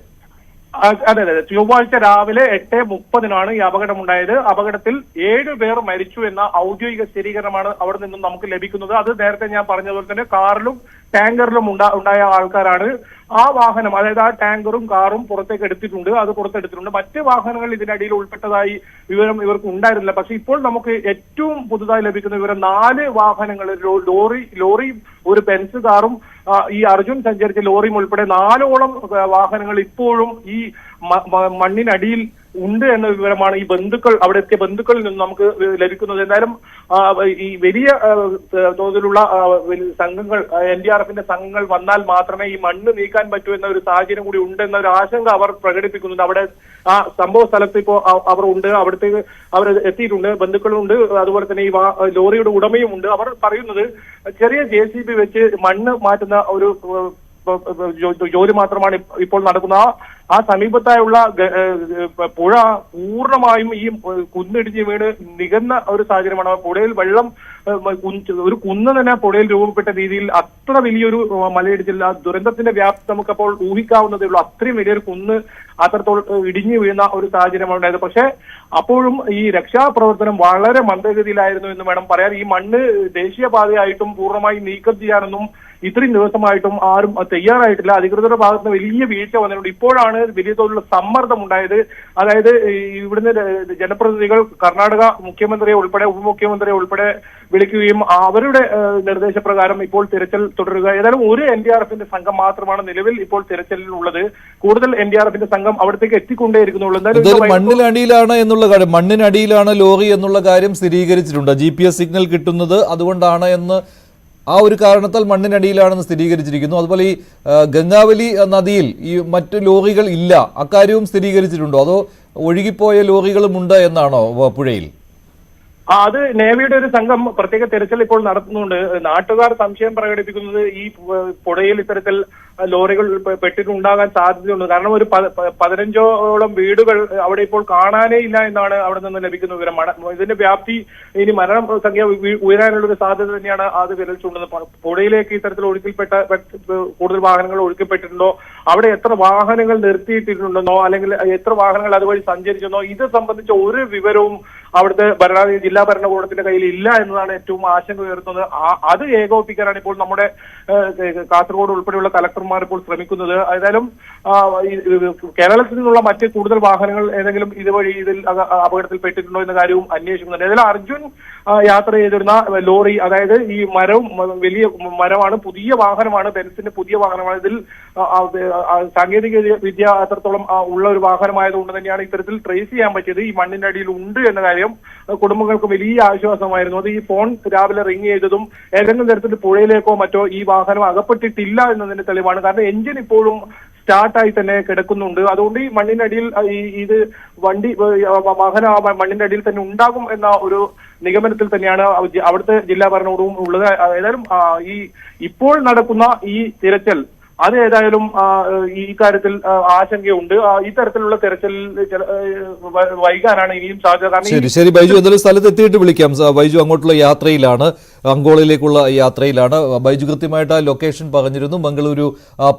അതെ. ചൊവ്വാഴ്ച രാവിലെ 8:30 ഈ അപകടമുണ്ടായത്. അപകടത്തിൽ 7 പേർ മരിച്ചു എന്ന ഔദ്യോഗിക സ്ഥിരീകരണമാണ് അവിടെ നിന്നും നമുക്ക് ലഭിക്കുന്നത്. അത് നേരത്തെ ഞാൻ പറഞ്ഞതുപോലെ തന്നെ കാറിലും ടാങ്കറിലും ഉണ്ടായ ആൾക്കാരാണ്. ആ വാഹനം, അതായത് ആ ടാങ്കറും കാറും പുറത്തേക്ക് എടുത്തിട്ടുണ്ട്. അത് പുറത്തെടുത്തിട്ടുണ്ട്. മറ്റ് വാഹനങ്ങൾ ഇതിനടിയിൽ ഉൾപ്പെട്ടതായി വിവരം ഇവർക്ക് ഉണ്ടായിരുന്നില്ല. പക്ഷെ ഇപ്പോൾ നമുക്ക് ഏറ്റവും പുതുതായി ലഭിക്കുന്ന വിവരം 4 വാഹനങ്ങൾ, ലോറി, ഒരു ബെൻസ് കാറും ഈ അർജുൻ സഞ്ചരിച്ച ലോറിയും ഉൾപ്പെടെ 4ഓളം വാഹനങ്ങൾ ഇപ്പോഴും ഈ മണ്ണിനടിയിൽ ഉണ്ട് എന്ന വിവരമാണ് ഈ അവിടെ എത്തിയ ബന്ധുക്കളിൽ നിന്ന് നമുക്ക് ലഭിക്കുന്നത്. എന്തായാലും ഈ വലിയ തോതിലുള്ള സംഘങ്ങൾ, NDRFന്റെ സംഘങ്ങൾ വന്നാൽ മാത്രമേ ഈ മണ്ണ് നീക്കാൻ പറ്റൂ എന്ന ഒരു സാഹചര്യം കൂടി ഉണ്ടെന്ന ഒരു ആശങ്ക അവർ പ്രകടിപ്പിക്കുന്നുണ്ട്. അവിടെ ആ സംഭവ സ്ഥലത്ത് ഇപ്പോൾ അവർ ഉണ്ട്, അവിടത്തേക്ക് അവർ എത്തിയിട്ടുണ്ട്, ബന്ധുക്കളുണ്ട്, അതുപോലെ തന്നെ ഈ ലോറിയുടെ ഉടമയും ഉണ്ട്. അവർ പറയുന്നത് ചെറിയ JCB വെച്ച് മണ്ണ് മാറ്റുന്ന ഒരു ജോലി മാത്രമാണ് ഇപ്പോൾ നടക്കുന്ന. ആ സമീപത്തായുള്ള പുഴ പൂർണ്ണമായും ഈ കുന്നിടിഞ്ഞ് വീണ് നികന്ന ഒരു സാഹചര്യമാണ്. പുഴയിൽ വെള്ളം, ഒരു കുന്ന് തന്നെ പുഴയിൽ രൂപപ്പെട്ട രീതിയിൽ അത്ര വലിയൊരു മലയിടിച്ചില്ല. ദുരന്തത്തിന്റെ വ്യാപ്തി നമുക്കപ്പോൾ ഊഹിക്കാവുന്നതേ ഉള്ളൂ. അത്രയും വലിയൊരു കുന്ന് അത്രത്തോളം ഇടിഞ്ഞു വീഴുന്ന ഒരു സാഹചര്യമാണ് ഉണ്ടായത്. പക്ഷെ അപ്പോഴും ഈ രക്ഷാപ്രവർത്തനം വളരെ മന്ദഗതിയിലായിരുന്നു എന്ന് വേണം പറയാൻ. ഈ മണ്ണ് ദേശീയപാതയായിട്ടും പൂർണ്ണമായി നീക്കം ചെയ്യാനൊന്നും ഇത്രയും ദിവസമായിട്ടും ആരും തയ്യാറായിട്ടില്ല. അധികൃതരുടെ ഭാഗത്ത് വലിയ വീഴ്ച വന്നിട്ടുണ്ട്. ഇപ്പോഴാണ് വലിയ തോതിലുള്ള സമ്മർദ്ദം ഉണ്ടായത്. അതായത് ഇവിടുന്ന് ജനപ്രതിനിധികൾ കർണാടക മുഖ്യമന്ത്രിയെ ഉൾപ്പെടെ ഉപമുഖ്യമന്ത്രിയെ ഉൾപ്പെടെ വിളിക്കുകയും അവരുടെ നിർദ്ദേശപ്രകാരം ഇപ്പോൾ തിരച്ചിൽ തുടരുക. ഏതായാലും ഒരു NDRFന്റെ സംഘം മാത്രമാണ് നിലവിൽ ഇപ്പോൾ തിരച്ചിലിനുള്ളത്. കൂടുതൽ NDRFന്റെ സംഘം അവിടത്തേക്ക് എത്തിക്കൊണ്ടേയിരിക്കുന്നുള്ളൂ. എന്തായാലും മണ്ണിനടിയിലാണ് എന്നുള്ള കാര്യം, മണ്ണിനടിയിലാണ് ലോറി എന്നുള്ള കാര്യം സ്ഥിരീകരിച്ചിട്ടുണ്ട്. GPS സിഗ്നൽ കിട്ടുന്നത് അതുകൊണ്ടാണ് എന്ന് ആ ഒരു കാരണത്താൽ മണ്ണിനടിയിലാണെന്ന് സ്ഥിരീകരിച്ചിരിക്കുന്നു. അതുപോലെ ഈ ഗംഗാവലി നദിയിൽ ഈ മറ്റു ലോറികൾ ഇല്ല, അക്കാര്യവും സ്ഥിരീകരിച്ചിട്ടുണ്ടോ? അതോ ഒഴുകിപ്പോയ ലോറികളുമുണ്ട് എന്നാണോ പുഴയിൽ? അത് നേവിയുടെ ഒരു സംഘം പ്രത്യേക തെരച്ചിൽ ഇപ്പോൾ നടത്തുന്നുണ്ട്. നാട്ടുകാർ സംശയം പ്രകടിപ്പിക്കുന്നത് ഈ പുഴയിൽ ഇത്തരത്തിൽ ലോറികൾ പെട്ടിട്ടുണ്ടാകാൻ സാധ്യതയുണ്ട്. കാരണം ഒരു 15ഓളം വീടുകൾ അവിടെ ഇപ്പോൾ കാണാനേ ഇല്ല എന്നാണ് അവിടെ നിന്ന് ലഭിക്കുന്ന വിവരം. ഇതിന്റെ വ്യാപ്തി ഇനി മരണ സംഖ്യ ഉയരാനുള്ള ഒരു സാധ്യത തന്നെയാണ് അത് വിരൽ ചൂണ്ടുന്നത്. പുഴയിലേക്ക് ഇത്തരത്തിൽ ഒഴുക്കിൽപ്പെട്ട കൂടുതൽ വാഹനങ്ങൾ ഒഴുക്കപ്പെട്ടിട്ടുണ്ടോ, അവിടെ എത്ര വാഹനങ്ങൾ നിർത്തിയിട്ടിട്ടുണ്ടെന്നോ അല്ലെങ്കിൽ എത്ര വാഹനങ്ങൾ അതുവഴി സഞ്ചരിച്ചെന്നോ ഇത് സംബന്ധിച്ച ഒരു വിവരവും അവിടുത്തെ ജില്ലാ ഭരണകൂടത്തിന്റെ കയ്യിൽ ഇല്ല എന്നതാണ് ഏറ്റവും ആശങ്ക ഉയർത്തുന്നത്. അത് ഏകോപിപ്പിക്കാനാണ് ഇപ്പോൾ നമ്മുടെ കാസർഗോഡ് ഉൾപ്പെടെയുള്ള കലക്ടർമാർ ഇപ്പോൾ ശ്രമിക്കുന്നത്. ഏതായാലും കേരളത്തിൽ നിന്നുള്ള മറ്റ് കൂടുതൽ വാഹനങ്ങൾ ഏതെങ്കിലും ഇതുവഴി ഇതിൽ അപകടത്തിൽ പെട്ടിട്ടുണ്ടോ എന്ന കാര്യവും അന്വേഷിക്കുന്നുണ്ട്. ഏതായാലും അർജുൻ യാത്ര ചെയ്തിരുന്ന ലോറി, അതായത് ഈ മരവും വലിയ മരമാണ്, പുതിയ വാഹനമാണ്, ബെൻസിന്റെ പുതിയ വാഹനമാണ്. ഇതിൽ സാങ്കേതിക വിദ്യ അത്രത്തോളം ഉള്ള ഒരു വാഹനമായതുകൊണ്ട് തന്നെയാണ് ഇത്തരത്തിൽ ട്രേസ് ചെയ്യാൻ പറ്റിയത്. ഈ മണ്ണിന്റെ അടിയിൽ ഉണ്ട് എന്ന കാര്യം കുടുംബങ്ങൾക്ക് വലിയ ആശ്വാസമായിരുന്നു. അത് ഈ ഫോൺ രാവിലെ റിങ് ചെയ്തതും ഏതെങ്കിലും തരത്തിൽ പുഴയിലേക്കോ മറ്റോ ഈ വാഹനം അകപ്പെട്ടിട്ടില്ല എന്നതിന്റെ തെളിവാണ്. കാരണം എഞ്ചിൻ ഇപ്പോഴും സ്റ്റാർട്ടായി തന്നെ കിടക്കുന്നുണ്ട്. അതുകൊണ്ട് ഈ മണ്ണിനടിയിൽ ഇത് വാഹനം മണ്ണിന്റെ അടിയിൽ തന്നെ ഉണ്ടാകും എന്ന ഒരു നിഗമനത്തിൽ തന്നെയാണ് അവിടുത്തെ ജില്ലാ ഭരണകൂടവും ഉള്ളത്. ഏതായാലും ഇപ്പോൾ നടക്കുന്ന ഈ തിരച്ചിൽ അത് ഏതായാലും ഈ കാര്യത്തിൽ ആശങ്കയുണ്ട്. ഈ തരത്തിലുള്ള തെരച്ചിൽ വൈകാനാണ് ഇനിയും സാധ്യത. ശരി ബൈജു, എന്തായാലും സ്ഥലത്ത് എത്തിയിട്ട് വിളിക്കാം. ബൈജു അങ്ങോട്ടുള്ള യാത്രയിലാണ്, അങ്കോളയിലേക്കുള്ള യാത്രയിലാണ്. ബൈജു കൃത്യമായിട്ട് ആ ലൊക്കേഷൻ പറഞ്ഞിരുന്നു. മംഗളൂരു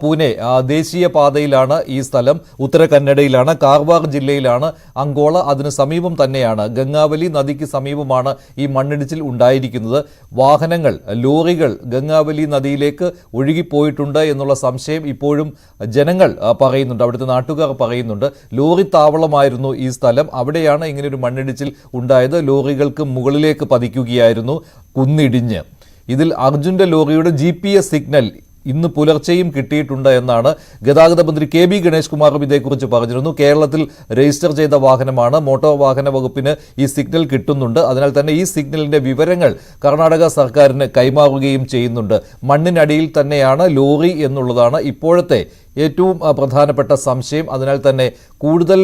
പൂനെ ദേശീയ പാതയിലാണ് ഈ സ്ഥലം, ഉത്തര കന്നഡയിലാണ്, കാർവാർ ജില്ലയിലാണ് അങ്കോള. അതിന് സമീപം തന്നെയാണ്, ഗംഗാവലി നദിക്ക് സമീപമാണ് ഈ മണ്ണിടിച്ചിൽ ഉണ്ടായിരിക്കുന്നത്. വാഹനങ്ങൾ, ലോറികൾ ഗംഗാവലി നദിയിലേക്ക് ഒഴുകിപ്പോയിട്ടുണ്ട് എന്നുള്ള സംശയം ഇപ്പോഴും ജനങ്ങൾ പറയുന്നുണ്ട്, അവിടുത്തെ നാട്ടുകാർ പറയുന്നുണ്ട്. ലോറി താവളമായിരുന്നു ഈ സ്ഥലം, അവിടെയാണ് ഇങ്ങനെ ഒരു മണ്ണിടിച്ചിൽ ഉണ്ടായത്. ലോറികൾക്ക് മുകളിലേക്ക് പതിക്കുകയായിരുന്നു കുന്നിടിഞ്ഞ്. ഇതിൽ അർജുന്റെ ലോറിയുടെ GPS സിഗ്നൽ ഇന്ന് പുലർച്ചെയും കിട്ടിയിട്ടുണ്ട് എന്നാണ് ഗതാഗത മന്ത്രി KB ഗണേഷ് കുമാറും ഇതേക്കുറിച്ച് പറഞ്ഞിരുന്നു. കേരളത്തിൽ രജിസ്റ്റർ ചെയ്ത വാഹനമാണ്, മോട്ടോർ വാഹന വകുപ്പിന് ഈ സിഗ്നൽ കിട്ടുന്നുണ്ട്. അതിനാൽ തന്നെ ഈ സിഗ്നലിന്റെ വിവരങ്ങൾ കർണാടക സർക്കാരിന് കൈമാറുകയും ചെയ്യുന്നുണ്ട്. മണ്ണിനടിയിൽ തന്നെയാണ് ലോറി എന്നുള്ളതാണ് ഇപ്പോഴത്തെ ഏറ്റവും പ്രധാനപ്പെട്ട സംശയം. അതിനാൽ തന്നെ കൂടുതൽ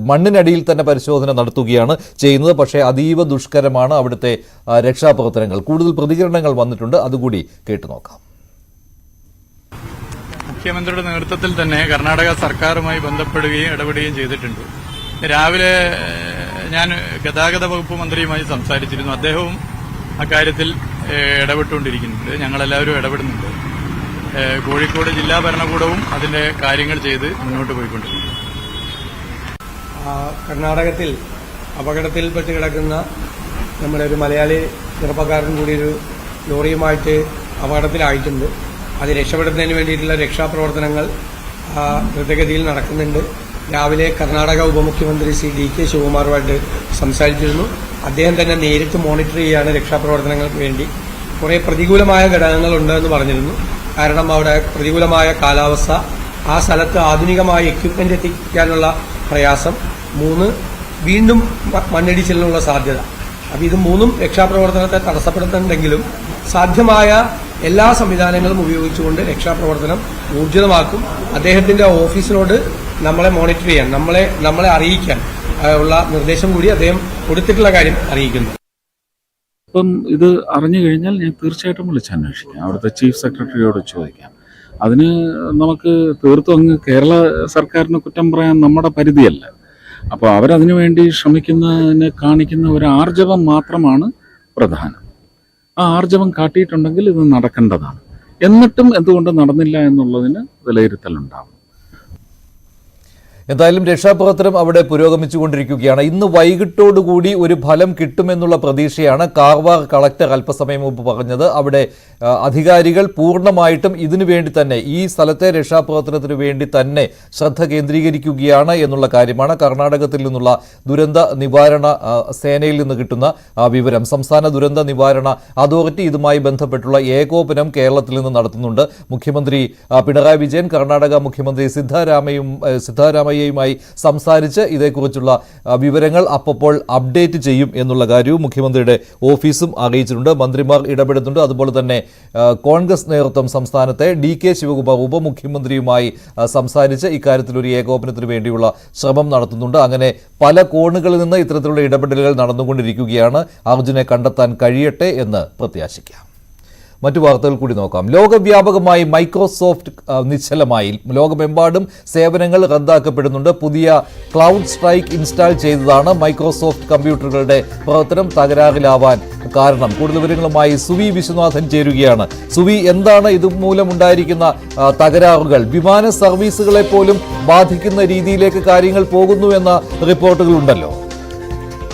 മണ്ണിനടിയിൽ തന്നെ പരിശോധന നടത്തുകയാണ് ചെയ്യുന്നത്. പക്ഷേ അതീവ ദുഷ്കരമാണ് അവിടുത്തെ രക്ഷാപ്രവർത്തനങ്ങൾ. കൂടുതൽ പ്രതികരണങ്ങൾ വന്നിട്ടുണ്ട്, അതുകൂടി കേട്ടു നോക്കാം. മുഖ്യമന്ത്രിയുടെ നേതൃത്വത്തിൽ തന്നെ കർണാടക സർക്കാരുമായി ബന്ധപ്പെടുകയും ഇടപെടുകയും ചെയ്തിട്ടുണ്ട്. രാവിലെ ഞാൻ ഗതാഗത വകുപ്പ് മന്ത്രിയുമായി സംസാരിച്ചിരുന്നു. അദ്ദേഹവും അക്കാര്യത്തിൽ ഇടപെട്ടുകൊണ്ടിരിക്കുന്നുണ്ട്. ഞങ്ങളെല്ലാവരും ഇടപെടുന്നുണ്ട്. കോഴിക്കോട് ജില്ലാ ഭരണകൂടവും അതിന്റെ കാര്യങ്ങൾ ചെയ്ത് മുന്നോട്ട് പോയിക്കൊണ്ടിരിക്കുന്നു. കർണാടകത്തിൽ അപകടത്തിൽപ്പെട്ട് കിടക്കുന്ന നമ്മുടെ ഒരു മലയാളി ചെറുപ്പക്കാരൻ കൂടി ഒരു ലോറിയുമായിട്ട് അപകടത്തിലായിട്ടുണ്ട്. അത് രക്ഷപ്പെടുന്നതിന് വേണ്ടിയിട്ടുള്ള രക്ഷാപ്രവർത്തനങ്ങൾ ദ്രുതഗതിയിൽ നടക്കുന്നുണ്ട്. രാവിലെ കർണാടക ഉപമുഖ്യമന്ത്രി ശ്രീ DK ശിവകുമാറുമായിട്ട് സംസാരിച്ചിരുന്നു. അദ്ദേഹം തന്നെ നേരിട്ട് മോണിറ്റർ ചെയ്യുകയാണ് രക്ഷാപ്രവർത്തനങ്ങൾക്ക് വേണ്ടി. കുറേ പ്രതികൂലമായ ഘടകങ്ങളുണ്ട് എന്ന് പറഞ്ഞിരുന്നു. കാരണം അവിടെ പ്രതികൂലമായ കാലാവസ്ഥ, ആ സ്ഥലത്ത് ആധുനികമായ എക്യുപ്മെന്റ് എത്തിക്കാനുള്ള പ്രയാസം, 3 വീണ്ടും മണ്ണിടിച്ചിലിനുള്ള സാധ്യത. അപ്പം ഇത് 3 രക്ഷാപ്രവർത്തനത്തെ തടസ്സപ്പെടുത്തുന്നുണ്ടെങ്കിലും സാധ്യമായ എല്ലാ സംവിധാനങ്ങളും ഉപയോഗിച്ചുകൊണ്ട് രക്ഷാപ്രവർത്തനം ഊർജിതമാക്കും. അദ്ദേഹത്തിന്റെ ഓഫീസിനോട് നമ്മളെ മോണിറ്റർ ചെയ്യാൻ, നമ്മളെ അറിയിക്കാൻ ഉള്ള നിർദ്ദേശം കൂടി അദ്ദേഹം കൊടുത്തിട്ടുള്ള കാര്യം അറിയിക്കുന്നു. അപ്പം ഇത് അറിഞ്ഞു കഴിഞ്ഞാൽ ഞാൻ തീർച്ചയായിട്ടും വിളിച്ചന്വേഷിക്കാം, അവിടുത്തെ ചീഫ് സെക്രട്ടറിയോട് ചോദിക്കാം. അതിന് നമുക്ക് തീർത്തും അങ്ങ് കേരള സർക്കാരിന് കുറ്റം പറയാൻ നമ്മുടെ പരിധിയല്ല. അപ്പോൾ അവരതിനു വേണ്ടി ശ്രമിക്കുന്നതിന് കാണിക്കുന്ന ഒരു ആർജവം മാത്രമാണ് പ്രധാനം. ആ ആർജവം കാട്ടിയിട്ടുണ്ടെങ്കിൽ ഇത് നടക്കേണ്ടതാണ്. എന്നിട്ടും എന്തുകൊണ്ട് നടന്നില്ല എന്നുള്ളതിന് വിലയിരുത്തലുണ്ടാവും. എന്തായാലും രക്ഷാപ്രവർത്തനം അവിടെ പുരോഗമിച്ചുകൊണ്ടിരിക്കുകയാണ്. ഇന്ന് വൈകിട്ടോടുകൂടി ഒരു ഫലം കിട്ടുമെന്നുള്ള പ്രതീക്ഷയാണ് കാർവാർ കളക്ടർ അല്പസമയം മുമ്പ് പറഞ്ഞത്. അവിടെ അധികാരികൾ പൂർണ്ണമായിട്ടും ഇതിനു വേണ്ടി തന്നെ, ഈ സ്ഥലത്തെ രക്ഷാപ്രവർത്തനത്തിന് വേണ്ടി തന്നെ ശ്രദ്ധ കേന്ദ്രീകരിക്കുകയാണ് എന്നുള്ള കാര്യമാണ് കർണാടകത്തിൽ നിന്നുള്ള ദുരന്ത നിവാരണ സേനയിൽ നിന്ന് കിട്ടുന്ന വിവരം. സംസ്ഥാന ദുരന്ത നിവാരണ അതോറിറ്റി ഇതുമായി ബന്ധപ്പെട്ടുള്ള ഏകോപനം കേരളത്തിൽ നിന്ന് നടത്തുന്നുണ്ട്. മുഖ്യമന്ത്രി പിണറായി വിജയൻ കർണാടക മുഖ്യമന്ത്രി സിദ്ധരാമയ്യയുമായി സംസാരിച്ച് ഇതേക്കുറിച്ചുള്ള വിവരങ്ങൾ അപ്പോൾ അപ്ഡേറ്റ് ചെയ്യും എന്നുള്ള കാര്യവും മുഖ്യമന്ത്രിയുടെ ഓഫീസും അറിയിച്ചിട്ടുണ്ട്. മന്ത്രിമാർ ഇടപെടുന്നുണ്ട്. അതുപോലെ തന്നെ കോൺഗ്രസ് നേതൃത്വം സംസ്ഥാനത്തെ DK ശിവകുമാർ ഉപമുഖ്യമന്ത്രിയുമായി സംസാരിച്ച് ഇക്കാര്യത്തിൽ ഒരു ഏകോപനത്തിന് വേണ്ടിയുള്ള ശ്രമം നടത്തുന്നുണ്ട്. അങ്ങനെ പല കോണുകളിൽ നിന്ന് ഇത്തരത്തിലുള്ള ഇടപെടലുകൾ നടന്നുകൊണ്ടിരിക്കുകയാണ്. അർജുനെ കണ്ടെത്താൻ കഴിയട്ടെ എന്ന് പ്രത്യാശിക്കാം. മറ്റു വാർത്തകൾ കൂടി നോക്കാം. ലോകവ്യാപകമായി മൈക്രോസോഫ്റ്റ് നിശ്ചലമായി. ലോകമെമ്പാടും സേവനങ്ങൾ റദ്ദാക്കപ്പെടുന്നുണ്ട്. പുതിയ ക്ലൗഡ് സ്ട്രൈക്ക് ഇൻസ്റ്റാൾ ചെയ്തതാണ് മൈക്രോസോഫ്റ്റ് കമ്പ്യൂട്ടറുകളുടെ പ്രവർത്തനം തകരാറിലാവാൻ കാരണം. കൂടുതൽ വിവരങ്ങളുമായി സുവി വിശ്വനാഥൻ ചേരുകയാണ്. സുവി, എന്താണ് ഇതുമൂലമുണ്ടായിരിക്കുന്ന തകരാറുകൾ? വിമാന സർവീസുകളെ പോലും ബാധിക്കുന്ന രീതിയിലേക്ക് കാര്യങ്ങൾ പോകുന്നു എന്ന റിപ്പോർട്ടുകളുണ്ടല്ലോ.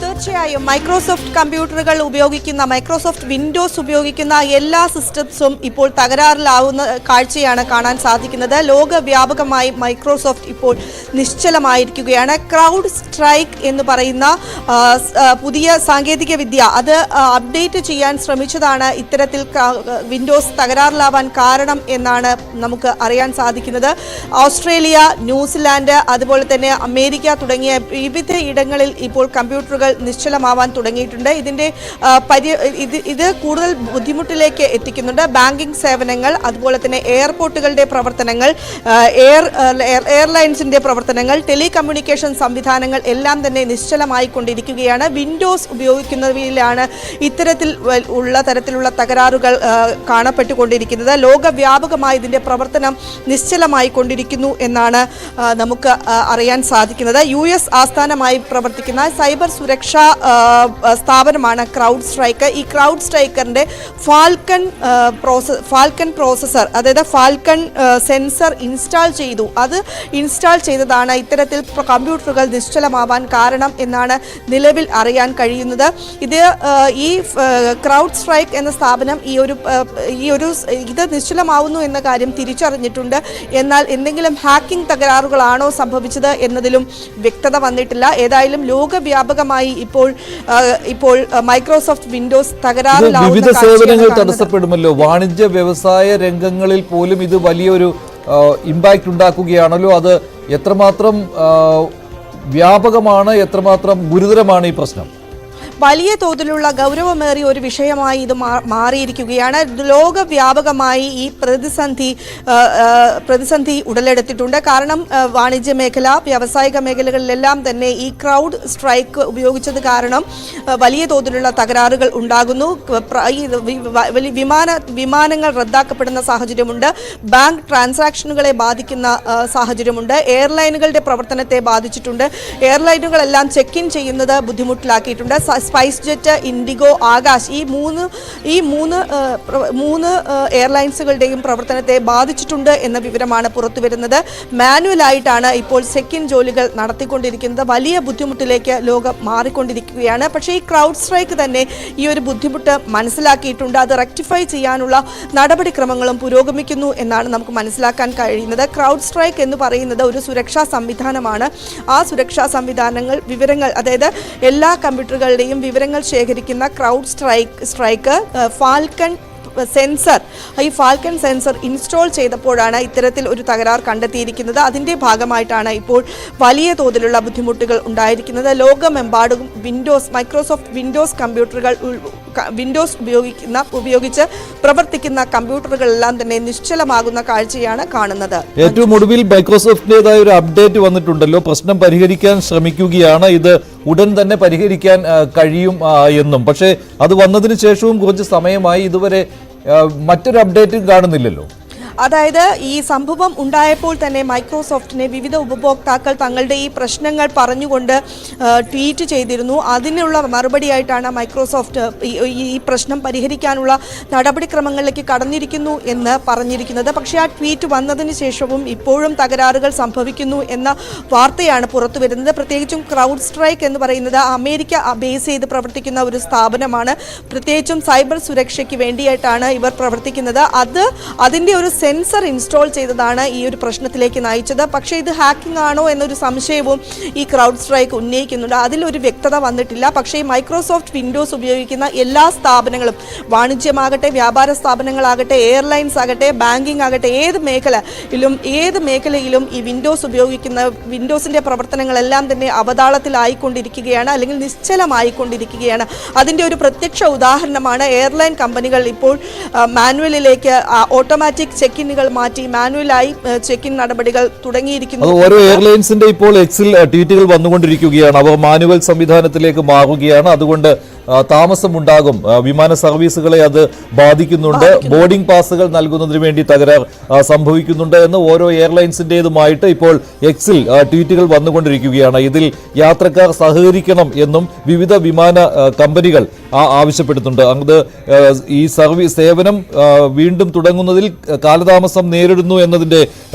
തീർച്ചയായും മൈക്രോസോഫ്റ്റ് കമ്പ്യൂട്ടറുകൾ ഉപയോഗിക്കുന്ന, മൈക്രോസോഫ്റ്റ് വിൻഡോസ് ഉപയോഗിക്കുന്ന എല്ലാ സിസ്റ്റംസും ഇപ്പോൾ തകരാറിലാവുന്ന കാഴ്ചയാണ് കാണാൻ സാധിക്കുന്നത്. ലോകവ്യാപകമായി മൈക്രോസോഫ്റ്റ് ഇപ്പോൾ നിശ്ചലമായിരിക്കുകയാണ്. ക്രൗഡ് സ്ട്രൈക്ക് എന്ന് പറയുന്ന പുതിയ സാങ്കേതിക വിദ്യ അത് അപ്ഡേറ്റ് ചെയ്യാൻ ശ്രമിച്ചതാണ് ഇത്തരത്തിൽ വിൻഡോസ് തകരാറിലാവാൻ കാരണം എന്നാണ് നമുക്ക് അറിയാൻ സാധിക്കുന്നത്. ഓസ്ട്രേലിയ, ന്യൂസിലാൻഡ്, അതുപോലെ തന്നെ അമേരിക്ക തുടങ്ങിയ വിവിധ ഇടങ്ങളിൽ ഇപ്പോൾ കമ്പ്യൂട്ടറുകൾ നിശ്ചലമാവാൻ തുടങ്ങിയിട്ടുണ്ട്. ഇത് കൂടുതൽ ബുദ്ധിമുട്ടിലേക്ക് എത്തിക്കുന്നുണ്ട്. ബാങ്കിംഗ് സേവനങ്ങൾ, അതുപോലെ തന്നെ എയർപോർട്ടുകളുടെ പ്രവർത്തനങ്ങൾ, എയർലൈൻസിന്റെ പ്രവർത്തനങ്ങൾ, ടെലികമ്മ്യൂണിക്കേഷൻ സംവിധാനങ്ങൾ എല്ലാം തന്നെ നിശ്ചലമായിക്കൊണ്ടിരിക്കുകയാണ്. വിൻഡോസ് ഉപയോഗിക്കുന്നവയിലാണ് ഇത്തരത്തിൽ ഉള്ള തരത്തിലുള്ള തകരാറുകൾ കാണപ്പെട്ടുകൊണ്ടിരിക്കുന്നത്. ലോകവ്യാപകമായി ഇതിന്റെ പ്രവർത്തനം നിശ്ചലമായിക്കൊണ്ടിരിക്കുന്നു എന്നാണ് നമുക്ക് അറിയാൻ സാധിക്കുന്നത്. US ആസ്ഥാനമായി പ്രവർത്തിക്കുന്ന സൈബർ സുരക്ഷാ സ്ഥാപനമാണ് ക്രൗഡ് സ്ട്രൈക്ക്. ഈ ക്രൗഡ് സ്ട്രൈക്കറിന്റെ ഫാൽക്കൺ പ്രോസസർ, അതായത് ഫാൽക്കൺ സെൻസർ ഇൻസ്റ്റാൾ ചെയ്തു. അത് ഇൻസ്റ്റാൾ ചെയ്തതാണ് ഇത്തരത്തിൽ കമ്പ്യൂട്ടറുകൾ നിശ്ചലമാവാൻ കാരണം എന്നാണ് നിലവിൽ അറിയാൻ കഴിയുന്നത്. ഈ ക്രൗഡ് സ്ട്രൈക്ക് എന്ന സ്ഥാപനം ഇത് നിശ്ചലമാവുന്നു എന്ന കാര്യം തിരിച്ചറിഞ്ഞിട്ടുണ്ട്. എന്നാൽ എന്തെങ്കിലും ഹാക്കിംഗ് തകരാറുകളാണോ സംഭവിച്ചത് എന്നതിലും വ്യക്തത വന്നിട്ടില്ല. ഏതായാലും ലോകവ്യാപകമായി ഇപ്പോൾ മൈക്രോസോഫ്റ്റ് വിൻഡോസ് തകരാറിലാവുന്ന വിവിധ സേവനങ്ങൾ തടസ്സപ്പെടുമല്ലോ. വാണിജ്യ വ്യവസായ രംഗങ്ങളിൽ പോലും ഇത് വലിയൊരു ഇമ്പാക്റ്റ് ഉണ്ടാക്കുകയാണല്ലോ. അത് എത്രമാത്രം വ്യാപകമാണ്, എത്രമാത്രം ഗുരുതരമാണ് ഈ പ്രശ്നം? വലിയ തോതിലുള്ള ഗൗരവമേറിയ ഒരു വിഷയമായി ഇത് മാറിയിരിക്കുകയാണ്. ലോകവ്യാപകമായി ഈ പ്രതിസന്ധി ഉടലെടുത്തിട്ടുണ്ട്. കാരണം വാണിജ്യ മേഖല, വ്യാവസായിക മേഖലകളിലെല്ലാം തന്നെ ഈ ക്രൗഡ് സ്ട്രൈക്ക് ഉപയോഗിച്ചത് കാരണം വലിയ തോതിലുള്ള തകരാറുകൾ ഉണ്ടാകുന്നു. വിമാനങ്ങൾ റദ്ദാക്കപ്പെടുന്ന സാഹചര്യമുണ്ട്. ബാങ്ക് ട്രാൻസാക്ഷനുകളെ ബാധിക്കുന്ന സാഹചര്യമുണ്ട്. എയർലൈനുകളുടെ പ്രവർത്തനത്തെ ബാധിച്ചിട്ടുണ്ട്. എയർലൈനുകളെല്ലാം ചെക്ക് ഇൻ ചെയ്യുന്നത് ബുദ്ധിമുട്ടിലാക്കിയിട്ടുണ്ട്. സ്പൈസ് ജെറ്റ്, ഇൻഡിഗോ, ആകാശ് ഈ മൂന്ന് എയർലൈൻസുകളുടെയും പ്രവർത്തനത്തെ ബാധിച്ചിട്ടുണ്ട് എന്ന വിവരമാണ് പുറത്തുവരുന്നത്. മാനുവലായിട്ടാണ് ഇപ്പോൾ ചെക്ക് ഇൻ ജോലികൾ നടത്തിക്കൊണ്ടിരിക്കുന്നത്. വലിയ ബുദ്ധിമുട്ടിലേക്ക് ലോകം മാറിക്കൊണ്ടിരിക്കുകയാണ്. പക്ഷേ ഈ ക്രൗഡ് സ്ട്രൈക്ക് തന്നെ ഈ ഒരു ബുദ്ധിമുട്ട് മനസ്സിലാക്കിയിട്ടുണ്ട്. അത് റെക്ടിഫൈ ചെയ്യാനുള്ള നടപടിക്രമങ്ങളും പുരോഗമിക്കുന്നു എന്നാണ് നമുക്ക് മനസ്സിലാക്കാൻ കഴിയുന്നത്. ക്രൗഡ് സ്ട്രൈക്ക് എന്ന് പറയുന്നത് ഒരു സുരക്ഷാ സംവിധാനമാണ്. ആ സുരക്ഷാ വിവരങ്ങൾ, അതായത് എല്ലാ കമ്പ്യൂട്ടറുകളുടെയും വിവരങ്ങൾ ശേഖരിക്കുന്ന ക്രൗഡ് സ്ട്രൈക്ക് ഈ ഫാൽക്കൺ സെൻസർ ഇൻസ്റ്റാൾ ചെയ്തപ്പോഴാണ് ഇത്തരത്തിൽ ഒരു തകരാർ കണ്ടെത്തിയിരിക്കുന്നത്. അതിന്റെ ഭാഗമായിട്ടാണ് ഇപ്പോൾ വലിയ തോതിലുള്ള ബുദ്ധിമുട്ടുകൾ ഉണ്ടായിരിക്കുന്നത്. ലോകമെമ്പാടും മൈക്രോസോഫ്റ്റ് വിൻഡോസ് കമ്പ്യൂട്ടറുകൾ ഉപയോഗിച്ച് പ്രവർത്തിക്കുന്ന കമ്പ്യൂട്ടറുകളെല്ലാം തന്നെ നിശ്ചലമാകുന്ന കാഴ്ചയാണ് കാണുന്നത്. ഏറ്റവും ഒടുവിൽ മൈക്രോസോഫ്റ്റിന്റേതായ ഒരു അപ്ഡേറ്റ് വന്നിട്ടുണ്ടല്ലോ. പ്രശ്നം പരിഹരിക്കാൻ ശ്രമിക്കുകയാണ്. ഇത് ഉടൻ തന്നെ പരിഹരിക്കാൻ കഴിയും എന്നും. പക്ഷേ അത് വന്നതിന് ശേഷവും കുറച്ച് സമയമായി, ഇതുവരെ മറ്റൊരു അപ്ഡേറ്റും കാണുന്നില്ലല്ലോ. അതായത് ഈ സംഭവം ഉണ്ടായപ്പോൾ തന്നെ മൈക്രോസോഫ്റ്റിനെ വിവിധ ഉപഭോക്താക്കൾ തങ്ങളുടെ ഈ പ്രശ്നങ്ങൾ പറഞ്ഞുകൊണ്ട് ട്വീറ്റ് ചെയ്തിരുന്നു. അതിനുള്ള മറുപടിയായിട്ടാണ് മൈക്രോസോഫ്റ്റ് ഈ പ്രശ്നം പരിഹരിക്കാനുള്ള നടപടിക്രമങ്ങളിലേക്ക് കടന്നിരിക്കുന്നു എന്ന് പറഞ്ഞിരിക്കുന്നത്. പക്ഷേ ആ ട്വീറ്റ് വന്നതിന് ശേഷവും ഇപ്പോഴും തകരാറുകൾ സംഭവിക്കുന്നു എന്ന വാർത്തയാണ് പുറത്തു വരുന്നത്. പ്രത്യേകിച്ചും ക്രൗഡ് സ്ട്രൈക്ക് എന്ന് പറയുന്നത് അമേരിക്ക ബേസ് ചെയ്ത് പ്രവർത്തിക്കുന്ന ഒരു സ്ഥാപനമാണ്. പ്രത്യേകിച്ചും സൈബർ സുരക്ഷയ്ക്ക് വേണ്ടിയിട്ടാണ് ഇവർ പ്രവർത്തിക്കുന്നത്. അതിൻ്റെ ഒരു സെൻസർ ഇൻസ്റ്റാൾ ചെയ്തതാണ് ഈ ഒരു പ്രശ്നത്തിലേക്ക് നയിച്ചത്. പക്ഷേ ഇത് ഹാക്കിംഗ് ആണോ എന്നൊരു സംശയവും ഈ ക്രൗഡ് സ്ട്രൈക്ക് ഉന്നയിക്കുന്നുണ്ട്. അതിലൊരു വ്യക്തത വന്നിട്ടില്ല. പക്ഷേ മൈക്രോസോഫ്റ്റ് വിൻഡോസ് ഉപയോഗിക്കുന്ന എല്ലാ സ്ഥാപനങ്ങളും, വാണിജ്യമാകട്ടെ, വ്യാപാര സ്ഥാപനങ്ങളാകട്ടെ, എയർലൈൻസ് ആകട്ടെ, ബാങ്കിങ് ആകട്ടെ, ഏത് മേഖലയിലും ഈ വിൻഡോസ് ഉപയോഗിക്കുന്ന വിൻഡോസിന്റെ പ്രവർത്തനങ്ങളെല്ലാം തന്നെ അവതാളത്തിലായിക്കൊണ്ടിരിക്കുകയാണ്, അല്ലെങ്കിൽ നിശ്ചലമായിക്കൊണ്ടിരിക്കുകയാണ്. അതിന്റെ ഒരു പ്രത്യക്ഷ ഉദാഹരണമാണ് എയർലൈൻ കമ്പനികൾ ഇപ്പോൾ മാനുവലിലേക്ക് ഓട്ടോമാറ്റിക് ചെക്കിനുകൾ മാറ്റി മാനുവലായി ചെക്കിൻ നടപടികൾ തുടങ്ങിയിരിക്കുന്നു. ഓരോ എയർലൈൻസിന്റെ ഇപ്പോൾ എക്സിൽ ട്വീറ്റുകൾ വന്നുകൊണ്ടിരിക്കുകയാണ്. അവർ മാനുവൽ സംവിധാനത്തിലേക്ക് മാറുകയാണ്. അതുകൊണ്ട് താമസമുണ്ടാകും. വിമാന സർവീസുകളെ അത് ബാധിക്കുന്നുണ്ട്. ബോർഡിംഗ് പാസുകൾ നൽകുന്നതിന് വേണ്ടി തകരാർ സംഭവിക്കുന്നുണ്ട് എന്ന് ഓരോ എയർലൈൻസിന്റേതുമായിട്ട് ഇപ്പോൾ എക്സിൽ ട്വീറ്റുകൾ വന്നുകൊണ്ടിരിക്കുകയാണ്. ഇതിൽ യാത്രക്കാർ സഹകരിക്കണം എന്നും വിവിധ വിമാന കമ്പനികൾ ആവശ്യപ്പെടുന്നുണ്ട്. അത് ഈ സർവീസ് സേവനം വീണ്ടും തുടങ്ങുന്നതിൽ കാലതാമസം നേരിടുന്നു എന്നതിന്റെ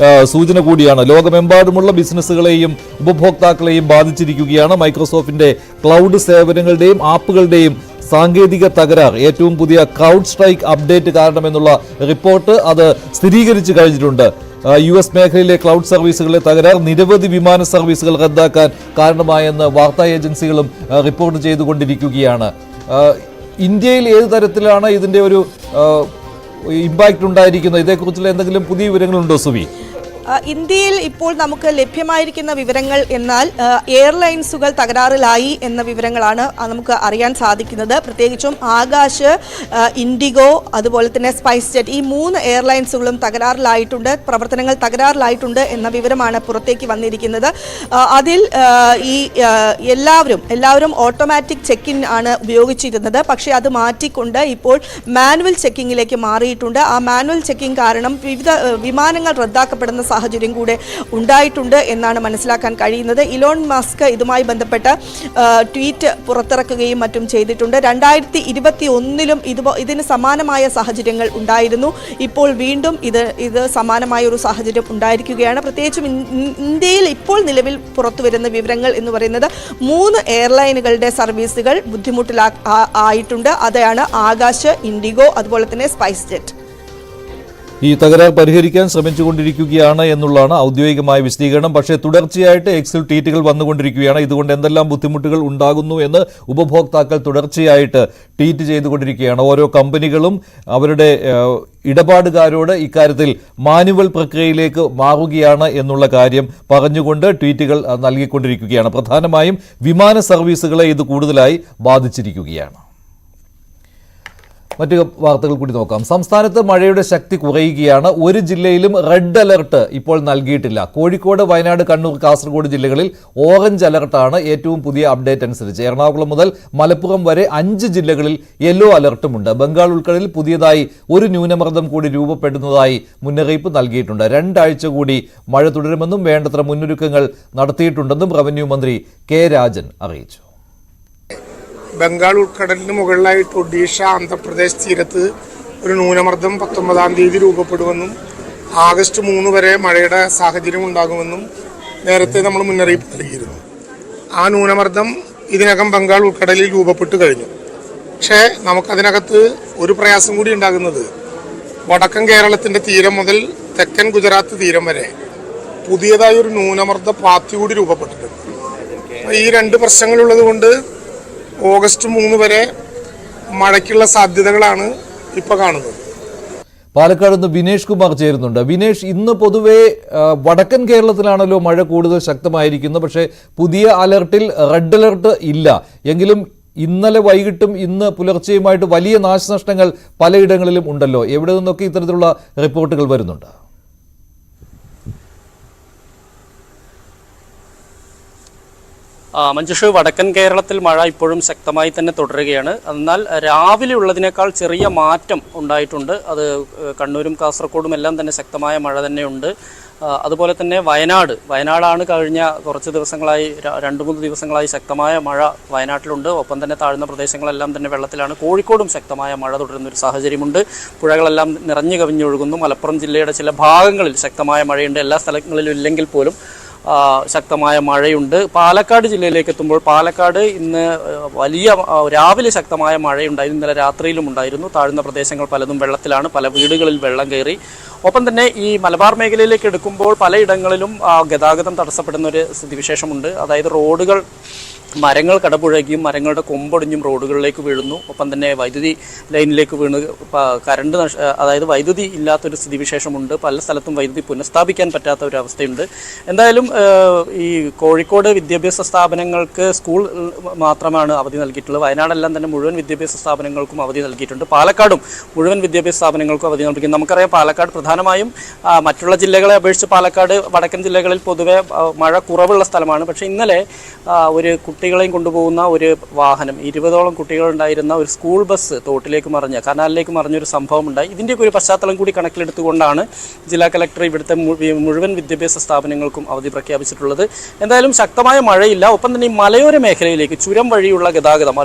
സൂചന കൂടിയാണ്. ലോകമെമ്പാടുമുള്ള ബിസിനസ്സുകളെയും ഉപഭോക്താക്കളെയും ബാധിച്ചിരിക്കുകയാണ്. മൈക്രോസോഫ്റ്റിന്റെ ക്ലൗഡ് സേവനങ്ങളുടെയും ആപ്പുകളുടെയും സാങ്കേതിക തകരാർ ഏറ്റവും പുതിയ ക്രൗഡ് സ്ട്രൈക്ക് അപ്ഡേറ്റ് കാരണമെന്നുള്ള റിപ്പോർട്ട് അത് സ്ഥിരീകരിച്ചു കഴിഞ്ഞിട്ടുണ്ട്. US മേഖലയിലെ ക്ലൗഡ് സർവീസുകളിലെ തകരാർ നിരവധി വിമാന സർവീസുകൾ റദ്ദാക്കാൻ കാരണമായെന്ന് വാർത്താ ഏജൻസികളും റിപ്പോർട്ട് ചെയ്തുകൊണ്ടിരിക്കുകയാണ്. ഇന്ത്യയിൽ ഏത് തരത്തിലാണ് ഇതിന്റെ ഒരു ഇമ്പാക്റ്റ് ഉണ്ടായിരിക്കുന്നത്? ഇതേക്കുറിച്ചുള്ള എന്തെങ്കിലും പുതിയ വിവരങ്ങളുണ്ടോ സുവി? ഇന്ത്യയിൽ ഇപ്പോൾ നമുക്ക് ലഭ്യമായിരിക്കുന്ന വിവരങ്ങൾ എന്നാൽ എയർലൈൻസുകൾ തകരാറിലായി എന്ന വിവരങ്ങളാണ് നമുക്ക് അറിയാൻ സാധിക്കുന്നത്. പ്രത്യേകിച്ചും ആകാശ്, ഇൻഡിഗോ, അതുപോലെ തന്നെ സ്പൈസ് ജെറ്റ്, ഈ 3 എയർലൈൻസുകളും തകരാറിലായിട്ടുണ്ട്, പ്രവർത്തനങ്ങൾ തകരാറിലായിട്ടുണ്ട് എന്ന വിവരമാണ് പുറത്തേക്ക് വന്നിരിക്കുന്നത്. അതിൽ ഈ എല്ലാവരും ഓട്ടോമാറ്റിക് ചെക്കിൻ ആണ് ഉപയോഗിച്ചിരുന്നത്. പക്ഷേ അത് മാറ്റിക്കൊണ്ട് ഇപ്പോൾ മാനുവൽ ചെക്കിങ്ങിലേക്ക് മാറിയിട്ടുണ്ട്. ആ മാനുവൽ ചെക്കിംഗ് കാരണം വിവിധ വിമാനങ്ങൾ റദ്ദാക്കപ്പെടുന്ന സാഹചര്യം കൂടെ ഉണ്ടായിട്ടുണ്ട് എന്നാണ് മനസ്സിലാക്കാൻ കഴിയുന്നത്. ഇലോൺ മസ്ക് ഇതുമായി ബന്ധപ്പെട്ട ട്വീറ്റ് പുറത്തിറക്കുകയും മറ്റും ചെയ്തിട്ടുണ്ട്. 2021-ലും ഇതിന് സമാനമായ സാഹചര്യങ്ങൾ ഉണ്ടായിരുന്നു. ഇപ്പോൾ വീണ്ടും ഇത് സമാനമായ ഒരു സാഹചര്യം ഉണ്ടായിരിക്കുകയാണ്. പ്രത്യേകിച്ചും ഇന്ത്യയിൽ ഇപ്പോൾ നിലവിൽ പുറത്തുവരുന്ന വിവരങ്ങൾ എന്ന് പറയുന്നത് 3 എയർലൈനുകളുടെ സർവീസുകൾ ബുദ്ധിമുട്ടിലായിട്ടുണ്ട്. അതാണ് ആകാശ്, ഇൻഡിഗോ, അതുപോലെ തന്നെ സ്പൈസ് ജെറ്റ്. ഈ തകരാർ പരിഹരിക്കാൻ ശ്രമിച്ചുകൊണ്ടിരിക്കുകയാണ് എന്നുള്ളതാണ് ഔദ്യോഗികമായ വിശദീകരണം. പക്ഷേ തുടർച്ചയായിട്ട് എക്സിൽ ട്വീറ്റുകൾ വന്നുകൊണ്ടിരിക്കുകയാണ്. ഇതുകൊണ്ട് എന്തെല്ലാം ബുദ്ധിമുട്ടുകൾ ഉണ്ടാകുന്നു എന്ന് ഉപഭോക്താക്കൾ തുടർച്ചയായിട്ട് ട്വീറ്റ് ചെയ്തുകൊണ്ടിരിക്കുകയാണ്. ഓരോ കമ്പനികളും അവരുടെ ഇടപാടുകാരോട് ഇക്കാര്യത്തിൽ മാനുവൽ പ്രക്രിയയിലേക്ക് മാറുകയാണ് എന്നുള്ള കാര്യം പറഞ്ഞുകൊണ്ട് ട്വീറ്റുകൾ നൽകിക്കൊണ്ടിരിക്കുകയാണ്. പ്രധാനമായും വിമാന സർവീസുകളെ ഇത് കൂടുതലായി ബാധിച്ചിരിക്കുകയാണ്. മറ്റു വാർത്തകൾ കൂടി നോക്കാം. സംസ്ഥാനത്ത് മഴയുടെ ശക്തി കുറയുകയാണ്. ഒരു ജില്ലയിലും റെഡ് അലർട്ട് ഇപ്പോൾ നൽകിയിട്ടില്ല. കോഴിക്കോട്, വയനാട്, കണ്ണൂർ, കാസർഗോഡ് ജില്ലകളിൽ ഓറഞ്ച് അലർട്ടാണ് ഏറ്റവും പുതിയ അപ്ഡേറ്റ് അനുസരിച്ച്. എറണാകുളം മുതൽ മലപ്പുറം വരെ 5 ജില്ലകളിൽ യെല്ലോ അലർട്ടുമുണ്ട്. ബംഗാൾ ഉൾക്കടലിൽ പുതിയതായി ഒരു ന്യൂനമർദ്ദം കൂടി രൂപപ്പെടുന്നതായി മുന്നറിയിപ്പ് നൽകിയിട്ടുണ്ട്. 2 ആഴ്ച കൂടി മഴ തുടരുമെന്നും വേണ്ടത്ര മുന്നൊരുക്കങ്ങൾ നടത്തിയിട്ടുണ്ടെന്നും റവന്യൂ മന്ത്രി കെ രാജൻ അറിയിച്ചു. ബംഗാൾ ഉൾക്കടലിന് മുകളിലായിട്ട് ഒഡീഷ, ആന്ധ്രാപ്രദേശ് തീരത്ത് ഒരു ന്യൂനമർദ്ദം 19-ാം തീയതി രൂപപ്പെടുമെന്നും ആഗസ്റ്റ് 3 വരെ മഴയുടെ സാഹചര്യം ഉണ്ടാകുമെന്നും നേരത്തെ നമ്മൾ മുന്നറിയിപ്പ് നൽകിയിരുന്നു. ആ ന്യൂനമർദ്ദം ഇതിനകം ബംഗാൾ ഉൾക്കടലിൽ രൂപപ്പെട്ടു കഴിഞ്ഞു. പക്ഷേ നമുക്കതിനകത്ത് ഒരു പ്രയാസം കൂടി ഉണ്ടാകുന്നത് വടക്കൻ കേരളത്തിന്റെ തീരം മുതൽ തെക്കൻ ഗുജറാത്ത് തീരം വരെ പുതിയതായി ഒരു ന്യൂനമർദ്ദ പാത്തി കൂടി രൂപപ്പെട്ടിട്ടുണ്ട്. ഈ 2 പ്രശ്നങ്ങളുള്ളത് കൊണ്ട് ഓഗസ്റ്റ് 3 വരെ മഴയ്ക്കുള്ള സാധ്യതകളാണ് ഇപ്പൊ കാണുന്നത്. പാലക്കാട് നിന്ന് വിനേഷ് കുമാർ ചേരുന്നുണ്ട്. വിനേഷ്, ഇന്ന് പൊതുവെ വടക്കൻ കേരളത്തിലാണല്ലോ മഴ കൂടുതൽ ശക്തമായിരിക്കുന്നത്. പക്ഷേ പുതിയ അലർട്ടിൽ റെഡ് അലർട്ട് ഇല്ല. എങ്കിലും ഇന്നലെ വൈകിട്ടും ഇന്ന് പുലർച്ചെയുമായിട്ട് വലിയ നാശനഷ്ടങ്ങൾ പലയിടങ്ങളിലും ഉണ്ടല്ലോ. എവിടെ നിന്നൊക്കെ ഇത്തരത്തിലുള്ള റിപ്പോർട്ടുകൾ വരുന്നുണ്ട്? മഞ്ജുഷ്, വടക്കൻ കേരളത്തിൽ മഴ ഇപ്പോഴും ശക്തമായി തന്നെ തുടരുകയാണ്. എന്നാൽ രാവിലെ ഉള്ളതിനേക്കാൾ ചെറിയ മാറ്റം ഉണ്ടായിട്ടുണ്ട്. അത് കണ്ണൂരും കാസർഗോഡും എല്ലാം തന്നെ ശക്തമായ മഴ തന്നെയുണ്ട്. അതുപോലെ തന്നെ വയനാടാണ് കഴിഞ്ഞ കുറച്ച് ദിവസങ്ങളായി 2-3 ദിവസങ്ങളായി ശക്തമായ മഴ വയനാട്ടിലുണ്ട്. ഒപ്പം തന്നെ താഴ്ന്ന പ്രദേശങ്ങളെല്ലാം തന്നെ വെള്ളത്തിലാണ്. കോഴിക്കോടും ശക്തമായ മഴ തുടരുന്ന ഒരു സാഹചര്യമുണ്ട്. പുഴകളെല്ലാം നിറഞ്ഞു കവിഞ്ഞൊഴുകുന്നു. മലപ്പുറം ജില്ലയുടെ ചില ഭാഗങ്ങളിൽ ശക്തമായ മഴയുണ്ട്. എല്ലാ സ്ഥലങ്ങളിലും ഇല്ലെങ്കിൽ പോലും ശക്തമായ മഴയുണ്ട്. പാലക്കാട് ജില്ലയിലേക്ക് എത്തുമ്പോൾ പാലക്കാട് ഇന്ന് രാവിലെ ശക്തമായ മഴയുണ്ടായിരുന്നു. ഇന്നലെ രാത്രിയിലും ഉണ്ടായിരുന്നു. താഴ്ന്ന പ്രദേശങ്ങൾ പലതും വെള്ളത്തിലാണ്. പല വീടുകളിൽ വെള്ളം കയറി. ഒപ്പം തന്നെ ഈ മലബാർ മേഖലയിലേക്ക് എടുക്കുമ്പോൾ പലയിടങ്ങളിലും ഗതാഗതം തടസ്സപ്പെടുന്ന ഒരു സ്ഥിതിവിശേഷമുണ്ട്. അതായത് റോഡുകൾ, മരങ്ങൾ കടപുഴകിയും മരങ്ങളുടെ കൊമ്പൊടിഞ്ഞും റോഡുകളിലേക്ക് വീഴുന്നു. ഒപ്പം തന്നെ വൈദ്യുതി ലൈനിലേക്ക് വീണ് അതായത് വൈദ്യുതി ഇല്ലാത്തൊരു സ്ഥിതിവിശേഷമുണ്ട്. പല സ്ഥലത്തും വൈദ്യുതി പുനഃസ്ഥാപിക്കാൻ പറ്റാത്ത ഒരു അവസ്ഥയുണ്ട്. എന്തായാലും ഈ കോഴിക്കോട് വിദ്യാഭ്യാസ സ്ഥാപനങ്ങൾക്ക് സ്കൂൾ മാത്രമാണ് അവധി നൽകിയിട്ടുള്ളത്. വയനാടെല്ലാം തന്നെ മുഴുവൻ വിദ്യാഭ്യാസ സ്ഥാപനങ്ങൾക്കും അവധി നൽകിയിട്ടുണ്ട്. പാലക്കാടും മുഴുവൻ വിദ്യാഭ്യാസ സ്ഥാപനങ്ങൾക്കും അവധി നൽകിയിട്ടുണ്ട്. നമുക്കറിയാം പാലക്കാട് പ്രധാനമായും മറ്റുള്ള ജില്ലകളെ അപേക്ഷിച്ച് പാലക്കാട് വടക്കൻ ജില്ലകളിൽ പൊതുവെ മഴ കുറവുള്ള സ്ഥലമാണ്. പക്ഷേ ഇന്നലെ ഒരു കുട്ടികളെയും കൊണ്ടുപോകുന്ന ഒരു വാഹനം, 20ഓളം കുട്ടികളുണ്ടായിരുന്ന ഒരു സ്കൂൾ ബസ് കനാലിലേക്ക് മറിഞ്ഞൊരു സംഭവം ഉണ്ടായി. ഇതിൻ്റെയൊക്കെ ഒരു പശ്ചാത്തലം കൂടി കണക്കിലെടുത്തുകൊണ്ടാണ് ജില്ലാ കളക്ടർ ഇവിടുത്തെ മുഴുവൻ വിദ്യാഭ്യാസ സ്ഥാപനങ്ങൾക്കും അവധി പ്രഖ്യാപിച്ചിട്ടുള്ളത്. എന്തായാലും ശക്തമായ മഴയില്ല. ഒപ്പം തന്നെ ഈ മലയോര മേഖലയിലേക്ക് ചുരം വഴിയുള്ള ഗതാഗതം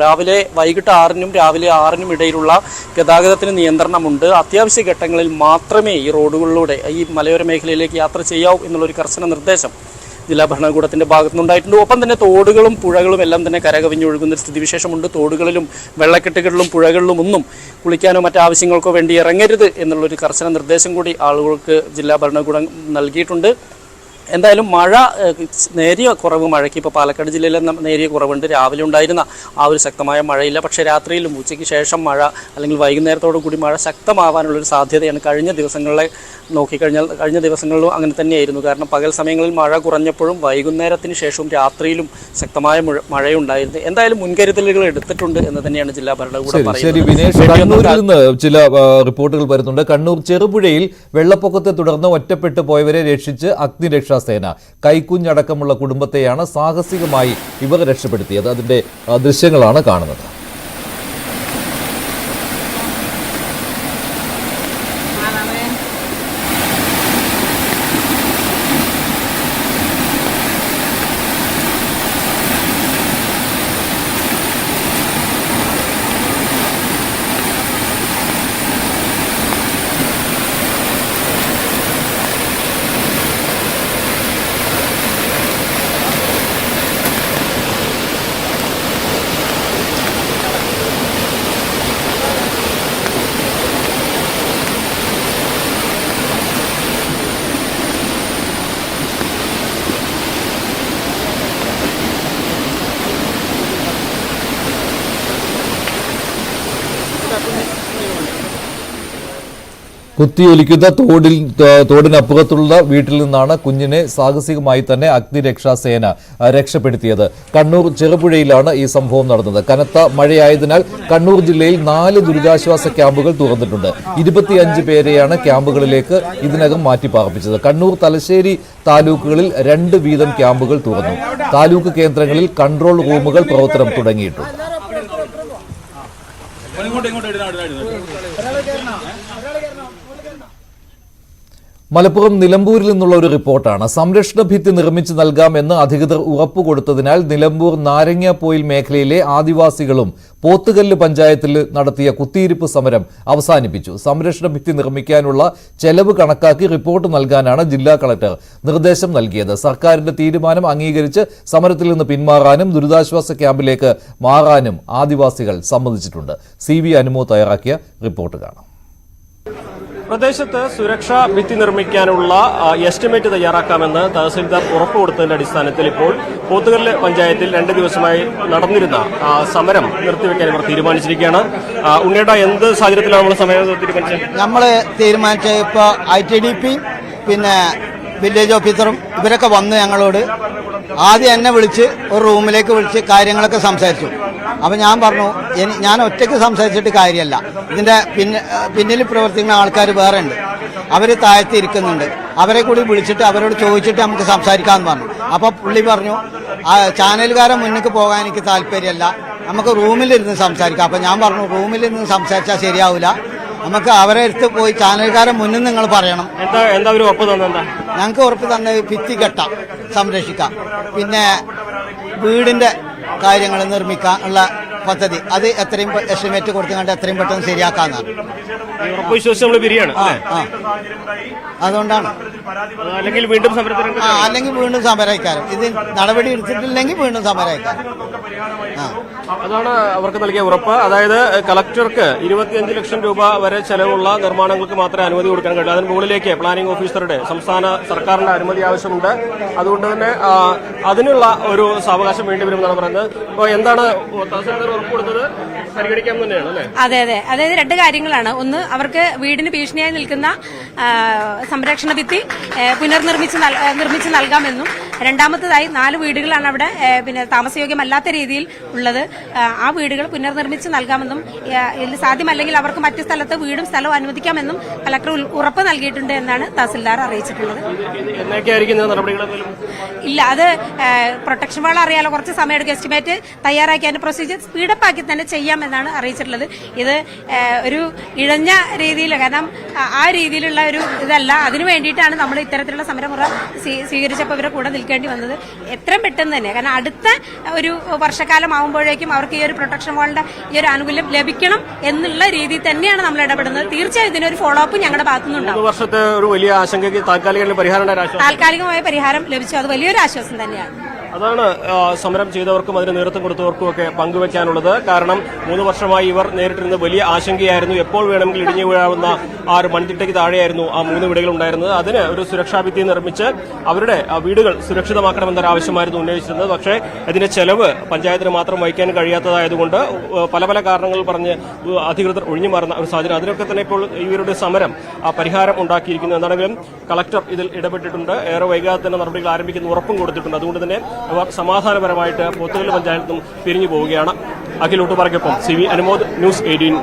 വൈകിട്ട് 6-നും രാവിലെ 6-നും ഇടയിലുള്ള ഗതാഗതത്തിന് നിയന്ത്രണമുണ്ട്. അത്യാവശ്യ ഘട്ടങ്ങളിൽ മാത്രമേ ഈ റോഡുകളിലൂടെ ഈ മലയോര മേഖലയിലേക്ക് യാത്ര ചെയ്യാവൂ എന്നുള്ളൊരു കർശന നിർദ്ദേശം ജില്ലാ ഭരണകൂടത്തിന്റെ ഭാഗത്തുനിന്നുണ്ടായിട്ടുണ്ട്. ഒപ്പം തന്നെ തോടുകളും പുഴകളും എല്ലാം തന്നെ കരകവിഞ്ഞൊഴുകുന്ന സ്ഥിതിവിശേഷമുണ്ട്. തോടുകളിലും വെള്ളക്കെട്ടുകളിലും പുഴകളിലും ഒന്നും കുളിക്കാനോ മറ്റാവശ്യങ്ങൾക്കോ വേണ്ടി ഇറങ്ങരുത് എന്നുള്ളൊരു കർശന നിർദ്ദേശം കൂടി ആളുകൾക്ക് ജില്ലാ ഭരണകൂടം നൽകിയിട്ടുണ്ട്. എന്തായാലും മഴ നേരിയ കുറവ്, മഴയ്ക്ക് ഇപ്പോൾ പാലക്കാട് ജില്ലയിൽ നേരിയ കുറവുണ്ട്. രാവിലെ ഉണ്ടായിരുന്ന ആ ഒരു ശക്തമായ മഴയില്ല. പക്ഷേ രാത്രിയിലും ഉച്ചയ്ക്ക് ശേഷം മഴ അല്ലെങ്കിൽ വൈകുന്നേരത്തോടു കൂടി മഴ ശക്തമാവാനുള്ളൊരു സാധ്യതയാണ്. കഴിഞ്ഞ ദിവസങ്ങളിലും അങ്ങനെ തന്നെയായിരുന്നു. കാരണം പകൽ സമയങ്ങളിൽ മഴ കുറഞ്ഞപ്പോഴും വൈകുന്നേരത്തിന് ശേഷവും രാത്രിയിലും ശക്തമായ മഴയുണ്ടായിരുന്നു. എന്തായാലും മുൻകരുതലുകൾ എടുത്തിട്ടുണ്ട് എന്ന് തന്നെയാണ് ജില്ലാ ഭരണകൂടം പറയുന്നത്. കണ്ണൂരിൽ നിന്ന് ചില റിപ്പോർട്ടുകൾ വരുന്നുണ്ട്. കണ്ണൂർ ചെറുപുഴയിൽ വെള്ളപ്പൊക്കത്തെ തുടർന്ന് ഒറ്റപ്പെട്ടു പോയവരെ രക്ഷിച്ച് അഗ്നിരക്ഷാ സേന. കൈക്കുഞ്ഞടക്കമുള്ള കുടുംബത്തെയാണ് സാഹസികമായി ഇവർ രക്ഷപ്പെടുത്തിയത്. അതിന്റെ ദൃശ്യങ്ങളാണ് കാണുന്നത്. കുത്തിയൊലിക്കുന്ന തോടിനപ്പുറത്തുള്ള വീട്ടിൽ നിന്നാണ് കുഞ്ഞിനെ സാഹസികമായി തന്നെ അഗ്നിരക്ഷാസേന രക്ഷപ്പെടുത്തിയത്. കണ്ണൂർ ചെറുപുഴയിലാണ് ഈ സംഭവം നടന്നത്. കനത്ത മഴയായതിനാൽ കണ്ണൂർ ജില്ലയിൽ 4 ദുരിതാശ്വാസ ക്യാമ്പുകൾ തുറന്നിട്ടുണ്ട്. 25 പേരെയാണ് ക്യാമ്പുകളിലേക്ക് ഇതിനകം മാറ്റിപ്പാർപ്പിച്ചത്. കണ്ണൂർ, തലശ്ശേരി താലൂക്കുകളിൽ 2 വീതം ക്യാമ്പുകൾ തുറന്നു. താലൂക്ക് കേന്ദ്രങ്ങളിൽ കൺട്രോൾ റൂമുകൾ പ്രവർത്തനം തുടങ്ങിയിട്ടുണ്ട്. മലപ്പുറം നിലമ്പൂരിൽ നിന്നുള്ള ഒരു റിപ്പോർട്ടാണ്. സംരക്ഷണ ഭിത്തി നിർമ്മിച്ച് നൽകാമെന്ന് അധികൃതർ ഉറപ്പുകൊടുത്തതിനാൽ നിലമ്പൂർ നാരങ്ങാപ്പൊയിൽ മേഖലയിലെ ആദിവാസികളും പോത്തുകല്ല് പഞ്ചായത്തിൽ നടത്തിയ കുത്തിയിരിപ്പ് സമരം അവസാനിപ്പിച്ചു. സംരക്ഷണ ഭിത്തി നിർമ്മിക്കാനുള്ള ചെലവ് കണക്കാക്കി റിപ്പോർട്ട് നൽകാനാണ് ജില്ലാ കളക്ടർ നിർദ്ദേശം നൽകിയത്. സർക്കാരിന്റെ തീരുമാനം അംഗീകരിച്ച് സമരത്തിൽ നിന്ന് പിന്മാറാനും ദുരിതാശ്വാസ ക്യാമ്പിലേക്ക് മാറാനും ആദിവാസികൾ സമ്മതിച്ചിട്ടുണ്ട്. CV അനുമോ തയ്യാറാക്കിയ റിപ്പോർട്ട് കാണാം. പ്രദേശത്ത് സുരക്ഷാ ഭിത്തി നിർമ്മിക്കാനുള്ള എസ്റ്റിമേറ്റ് തയ്യാറാക്കാമെന്ന് തഹസിൽദാർ ഉറപ്പുകൊടുത്തതിന്റെ അടിസ്ഥാനത്തിൽ ഇപ്പോൾ പോത്തുകല്ല് പഞ്ചായത്തിൽ 2 ദിവസമായി നടന്നിരുന്ന സമരം നിർത്തിവെക്കാൻ ഇവർ തീരുമാനിച്ചിരിക്കുകയാണ്. ഉണ്ണേട്ട, എന്ത് സാഹചര്യത്തിലാണ് നമ്മൾ സമരം തീരുമാനിച്ചത്? നമ്മൾ തീരുമാനിച്ച ഇപ്പോൾ ITDP പിന്നെ വില്ലേജ് ഓഫീസറും ഇവരൊക്കെ വന്ന് ഞങ്ങളോട് ആദ്യം എന്നെ വിളിച്ച് ഒരു റൂമിലേക്ക് വിളിച്ച് കാര്യങ്ങളൊക്കെ സംസാരിച്ചു. അപ്പം ഞാൻ പറഞ്ഞു, ഞാൻ ഒറ്റയ്ക്ക് സംസാരിച്ചിട്ട് കാര്യമല്ല, ഇതിൻ്റെ പിന്നിൽ പ്രവർത്തിക്കുന്ന ആൾക്കാർ വേറെ ഉണ്ട്, അവർ താഴത്തിരിക്കുന്നുണ്ട്, അവരെ കൂടി വിളിച്ചിട്ട് അവരോട് ചോദിച്ചിട്ട് നമുക്ക് സംസാരിക്കാമെന്ന് പറഞ്ഞു. അപ്പൊ പുള്ളി പറഞ്ഞു ചാനലുകാരെ മുന്നിലേക്ക് പോകാൻ എനിക്ക് താല്പര്യമല്ല, നമുക്ക് റൂമിലിരുന്ന് സംസാരിക്കാം. അപ്പൊ ഞാൻ പറഞ്ഞു റൂമിലിരുന്ന് സംസാരിച്ചാൽ ശരിയാവില്ല, നമുക്ക് അവരെ അടുത്ത് പോയി ചാനലുകാരെ മുന്നിൽ നിങ്ങൾ പറയണം. ഞങ്ങൾക്ക് ഉറപ്പ് തന്നെ ഭിത്തികെട്ട സംരക്ഷിക്കാം, പിന്നെ വീടിന്റെ കാര്യങ്ങൾ നിർമ്മിക്കാൻ ഉള്ള പദ്ധതി അത് എത്രയും എസ്റ്റിമേറ്റ് കൊടുത്തുകൊണ്ട് എത്രയും പെട്ടെന്ന് ശരിയാക്കാന്നാണ്. അതുകൊണ്ടാണ് അല്ലെങ്കിൽ വീണ്ടും സമരക്കാരും ഇത് നടപടി എടുത്തിട്ടില്ലെങ്കിൽ വീണ്ടും സമരക്കാരും. അതാണ് അവർക്ക് നൽകിയ ഉറപ്പ്. അതായത് കളക്ടർക്ക് 25 ലക്ഷം രൂപ വരെ ചെലവുള്ള നിർമ്മാണങ്ങൾക്ക് മാത്രമേ അനുമതി കൊടുക്കാൻ കഴിയൂ. അതിന് മുകളിലേക്ക് പ്ലാനിംഗ് ഓഫീസറുടെ സംസ്ഥാന സർക്കാരിന്റെ അനുമതി ആവശ്യമുണ്ട്. അതുകൊണ്ട് തന്നെ അതിനുള്ള ഒരു സാവകാശം വേണ്ടിവരുമെന്നാണ് പറയുന്നത്. അപ്പോൾ എന്താണ് തഹസിൽദാർ ഉറപ്പ് കൊടുത്തത്? പരിഗണിക്കാം തന്നെയാണ് അല്ലേ? അതെ അതെ, അതായത് രണ്ട് കാര്യങ്ങളാണ്. ഒന്ന്, അവർക്ക് വീടിന് ഭീഷണിയായി നിൽക്കുന്ന സംരക്ഷണ ഭിത്തി നിർമ്മിച്ച് നൽകാമെന്നും, രണ്ടാമത്തേതായി 4 വീടുകളാണ് അവിടെ പിന്നെ താമസയോഗ്യമല്ലാത്ത രീതിയിൽ ഉള്ളത്. ആ വീടുകൾ പുനർനിർമ്മിച്ച് നൽകാമെന്നും ഇതിൽ സാധ്യമല്ലെങ്കിൽ അവർക്ക് മറ്റു സ്ഥലത്ത് വീടും സ്ഥലവും അനുവദിക്കാമെന്നും കളക്ടർ ഉറപ്പ് നൽകിയിട്ടുണ്ട് എന്നാണ് തഹസിൽദാർ അറിയിച്ചിട്ടുള്ളത്. ഇല്ല, അത് പ്രൊട്ടക്ഷൻ വാൾ അറിയാലോ, കുറച്ച് സമയമെടുക്കും. എസ്റ്റിമേറ്റ് തയ്യാറാക്കി അതിന്റെ പ്രൊസീജിയർ സ്പീഡപ്പ് ആക്കി തന്നെ ചെയ്യാമെന്നാണ് അറിയിച്ചിട്ടുള്ളത്. ഇത് ഒരു ഇഴഞ്ഞ രീതിയിൽ, കാരണം ആ രീതിയിലുള്ള ഒരു ഇതല്ല. അതിനു വേണ്ടിയിട്ടാണ് നമ്മൾ ഇത്തരത്തിലുള്ള സമരമുറ സ്വീകരിച്ചപ്പോൾ ഇവരെ കൂടെ നിൽക്കേണ്ടി വന്നത്. എത്രയും പെട്ടെന്ന് തന്നെ, കാരണം അടുത്ത ഒരു വർഷക്കാലം ആകുമ്പോഴേക്കും അവർക്ക് ഈ ഒരു പ്രൊട്ടക്ഷൻ വാളിന്റെ ഈ ഒരു ആനുകൂല്യം ലഭിക്കണം എന്നുള്ള രീതിയിൽ തന്നെയാണ് നമ്മൾ ഇടപെടുന്നത്. തീർച്ചയായും ഇതിനൊരു ഫോളോ അപ്പ് ഞങ്ങളുടെ ഭാഗത്തുനിന്നുണ്ടാവും. വർഷത്തെ ഒരു വലിയ ആശങ്കയ്ക്ക് താൽക്കാലികമായ പരിഹാരം ലഭിച്ചു. അത് വലിയൊരു ആശ്വാസം തന്നെയാണ്. അതാണ് സമരം ചെയ്തവർക്കും അതിന് നേതൃത്വം കൊടുത്തവർക്കും ഒക്കെ പങ്കുവെക്കാനുള്ളത്. കാരണം 3 വർഷമായി ഇവർ നേരിട്ടിരുന്ന വലിയ ആശങ്കയായിരുന്നു. എപ്പോൾ വേണമെങ്കിലും ഇടിഞ്ഞു വീഴാവുന്ന ആ ഒരു മൺതിട്ടയ്ക്ക് താഴെയായിരുന്നു ആ 3 വീടുകൾ ഉണ്ടായിരുന്നത്. അതിന് ഒരു സുരക്ഷാഭിത്തി നിർമ്മിച്ച് അവരുടെ വീടുകൾ സുരക്ഷിതമാക്കണമെന്നൊരു ആവശ്യമായിരുന്നു ഉന്നയിച്ചിരുന്നത്. പക്ഷേ ഇതിന്റെ ചെലവ് പഞ്ചായത്തിന് മാത്രം വഹിക്കാൻ കഴിയാത്തതായതുകൊണ്ട് പല പല കാരണങ്ങൾ പറഞ്ഞ് അധികൃതർ ഒഴിഞ്ഞു മാറുന്ന ഒരു സാഹചര്യം. അതിനൊക്കെ തന്നെ ഇപ്പോൾ ഇവരുടെ സമരം പരിഹാരം ഉണ്ടാക്കിയിരിക്കുന്നു. എന്താണെങ്കിലും കളക്ടർ ഇതിൽ ഇടപെട്ടിട്ടുണ്ട്. ഏറെ വൈകാതെ തന്നെ നടപടികൾ ആരംഭിക്കുന്ന ഉറപ്പും കൊടുത്തിട്ടുണ്ട്. അതുകൊണ്ട് തന്നെ അവർ സമാധാനപരമായിട്ട് പോത്തുകല്ല് പഞ്ചായത്തും പിരിഞ്ഞു പോവുകയാണ്. അഖിലോട്ട് പറയ്ക്കൊപ്പം CV അനുമോദ്, ന്യൂസ് 18.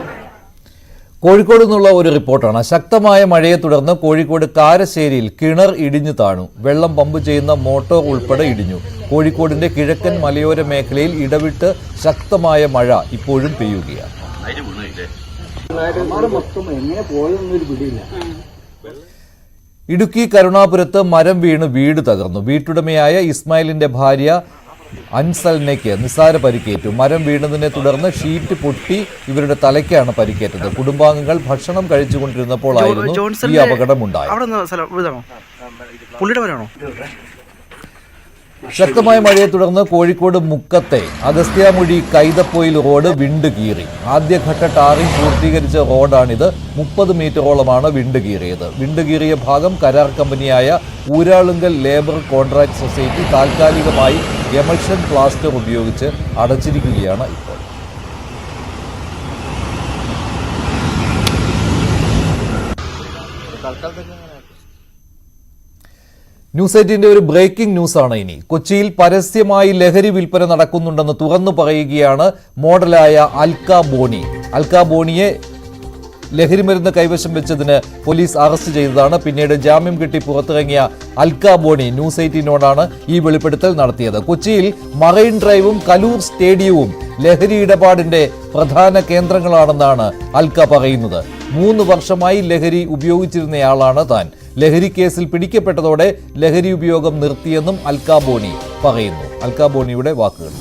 കോഴിക്കോട് നിന്നുള്ള ഒരു റിപ്പോർട്ടാണ്. ശക്തമായ മഴയെ തുടർന്ന് കോഴിക്കോട് കാരശ്ശേരിയിൽ കിണർ ഇടിഞ്ഞു താണു. വെള്ളം പമ്പ് ചെയ്യുന്ന മോട്ടോർ ഉൾപ്പെടെ ഇടിഞ്ഞു. കോഴിക്കോടിന്റെ കിഴക്കൻ മലയോര മേഖലയിൽ ഇടവിട്ട് ശക്തമായ മഴ ഇപ്പോഴും പെയ്യുകയാണ്. ഇടുക്കി കരുണാപുരത്ത് മരം വീണ് വീട് തകർന്നു. വീട്ടുടമയായ ഇസ്മായിലിന്റെ ഭാര്യ അൻസലിനയ്ക്ക് നിസ്സാര പരിക്കേറ്റു. മരം വീണതിനെ തുടർന്ന് ഷീറ്റ് പൊട്ടി ഇവരുടെ തലയ്ക്കാണ് പരിക്കേറ്റത്. കുടുംബാംഗങ്ങൾ ഭക്ഷണം കഴിച്ചുകൊണ്ടിരുന്നപ്പോഴായിരുന്നു ഈ അപകടമുണ്ടായത്. ശക്തമായ മഴയെ തുടർന്ന് കോഴിക്കോട് മുക്കത്തെ അഗസ്ത്യാമൊഴി കൈതപ്പൊയിൽ റോഡ് വിണ്ടുകീറി. ആദ്യഘട്ട ടാറിംഗ് പൂർത്തീകരിച്ച റോഡാണിത്. 30 മീറ്ററോളമാണ് വിണ്ടുകീറിയത്. വിണ്ടുകീറിയ ഭാഗം കരാർ കമ്പനിയായ ഊരാളുങ്കൽ ലേബർ കോൺട്രാക്ട് സൊസൈറ്റി താൽക്കാലികമായി എമൽഷൻ പ്ലാസ്റ്റർ ഉപയോഗിച്ച് അടച്ചിരിക്കുകയാണ് ഇപ്പോൾ. ന്യൂസ് 18 ഒരു ബ്രേക്കിംഗ് ന്യൂസാണ് ഇനി. കൊച്ചിയിൽ പരസ്യമായി ലഹരി വിൽപ്പന നടക്കുന്നുണ്ടെന്ന് തുറന്നു പറയുകയാണ് മോഡലായ അൽക്ക ബോണി. അൽക്ക ബോണിയെ ലഹരിമരുന്ന് കൈവശം വെച്ചതിന് പോലീസ് അറസ്റ്റ് ചെയ്തതാണ്. പിന്നീട് ജാമ്യം കിട്ടി പുറത്തിറങ്ങിയ അൽക്ക ബോണി ന്യൂസ് 18നോടാണ് ഈ വെളിപ്പെടുത്തൽ നടത്തിയത്. കൊച്ചിയിൽ മറൈൻ ഡ്രൈവും കലൂർ സ്റ്റേഡിയവും ലഹരി ഇടപാടിന്റെ പ്രധാന കേന്ദ്രങ്ങളാണെന്നാണ് അൽക്ക പറയുന്നത്. 3 വർഷമായി ലഹരി ഉപയോഗിച്ചിരുന്നയാളാണ് താൻ. ലഹരി കേസിൽ പിടിക്കപ്പെട്ടതോടെ ലഹരി ഉപയോഗം നിർത്തിയെന്നും അൽക്ക ബോണി പറയുന്നു. അൽക്ക ബോണിയുടെ വാക്കുകൾ.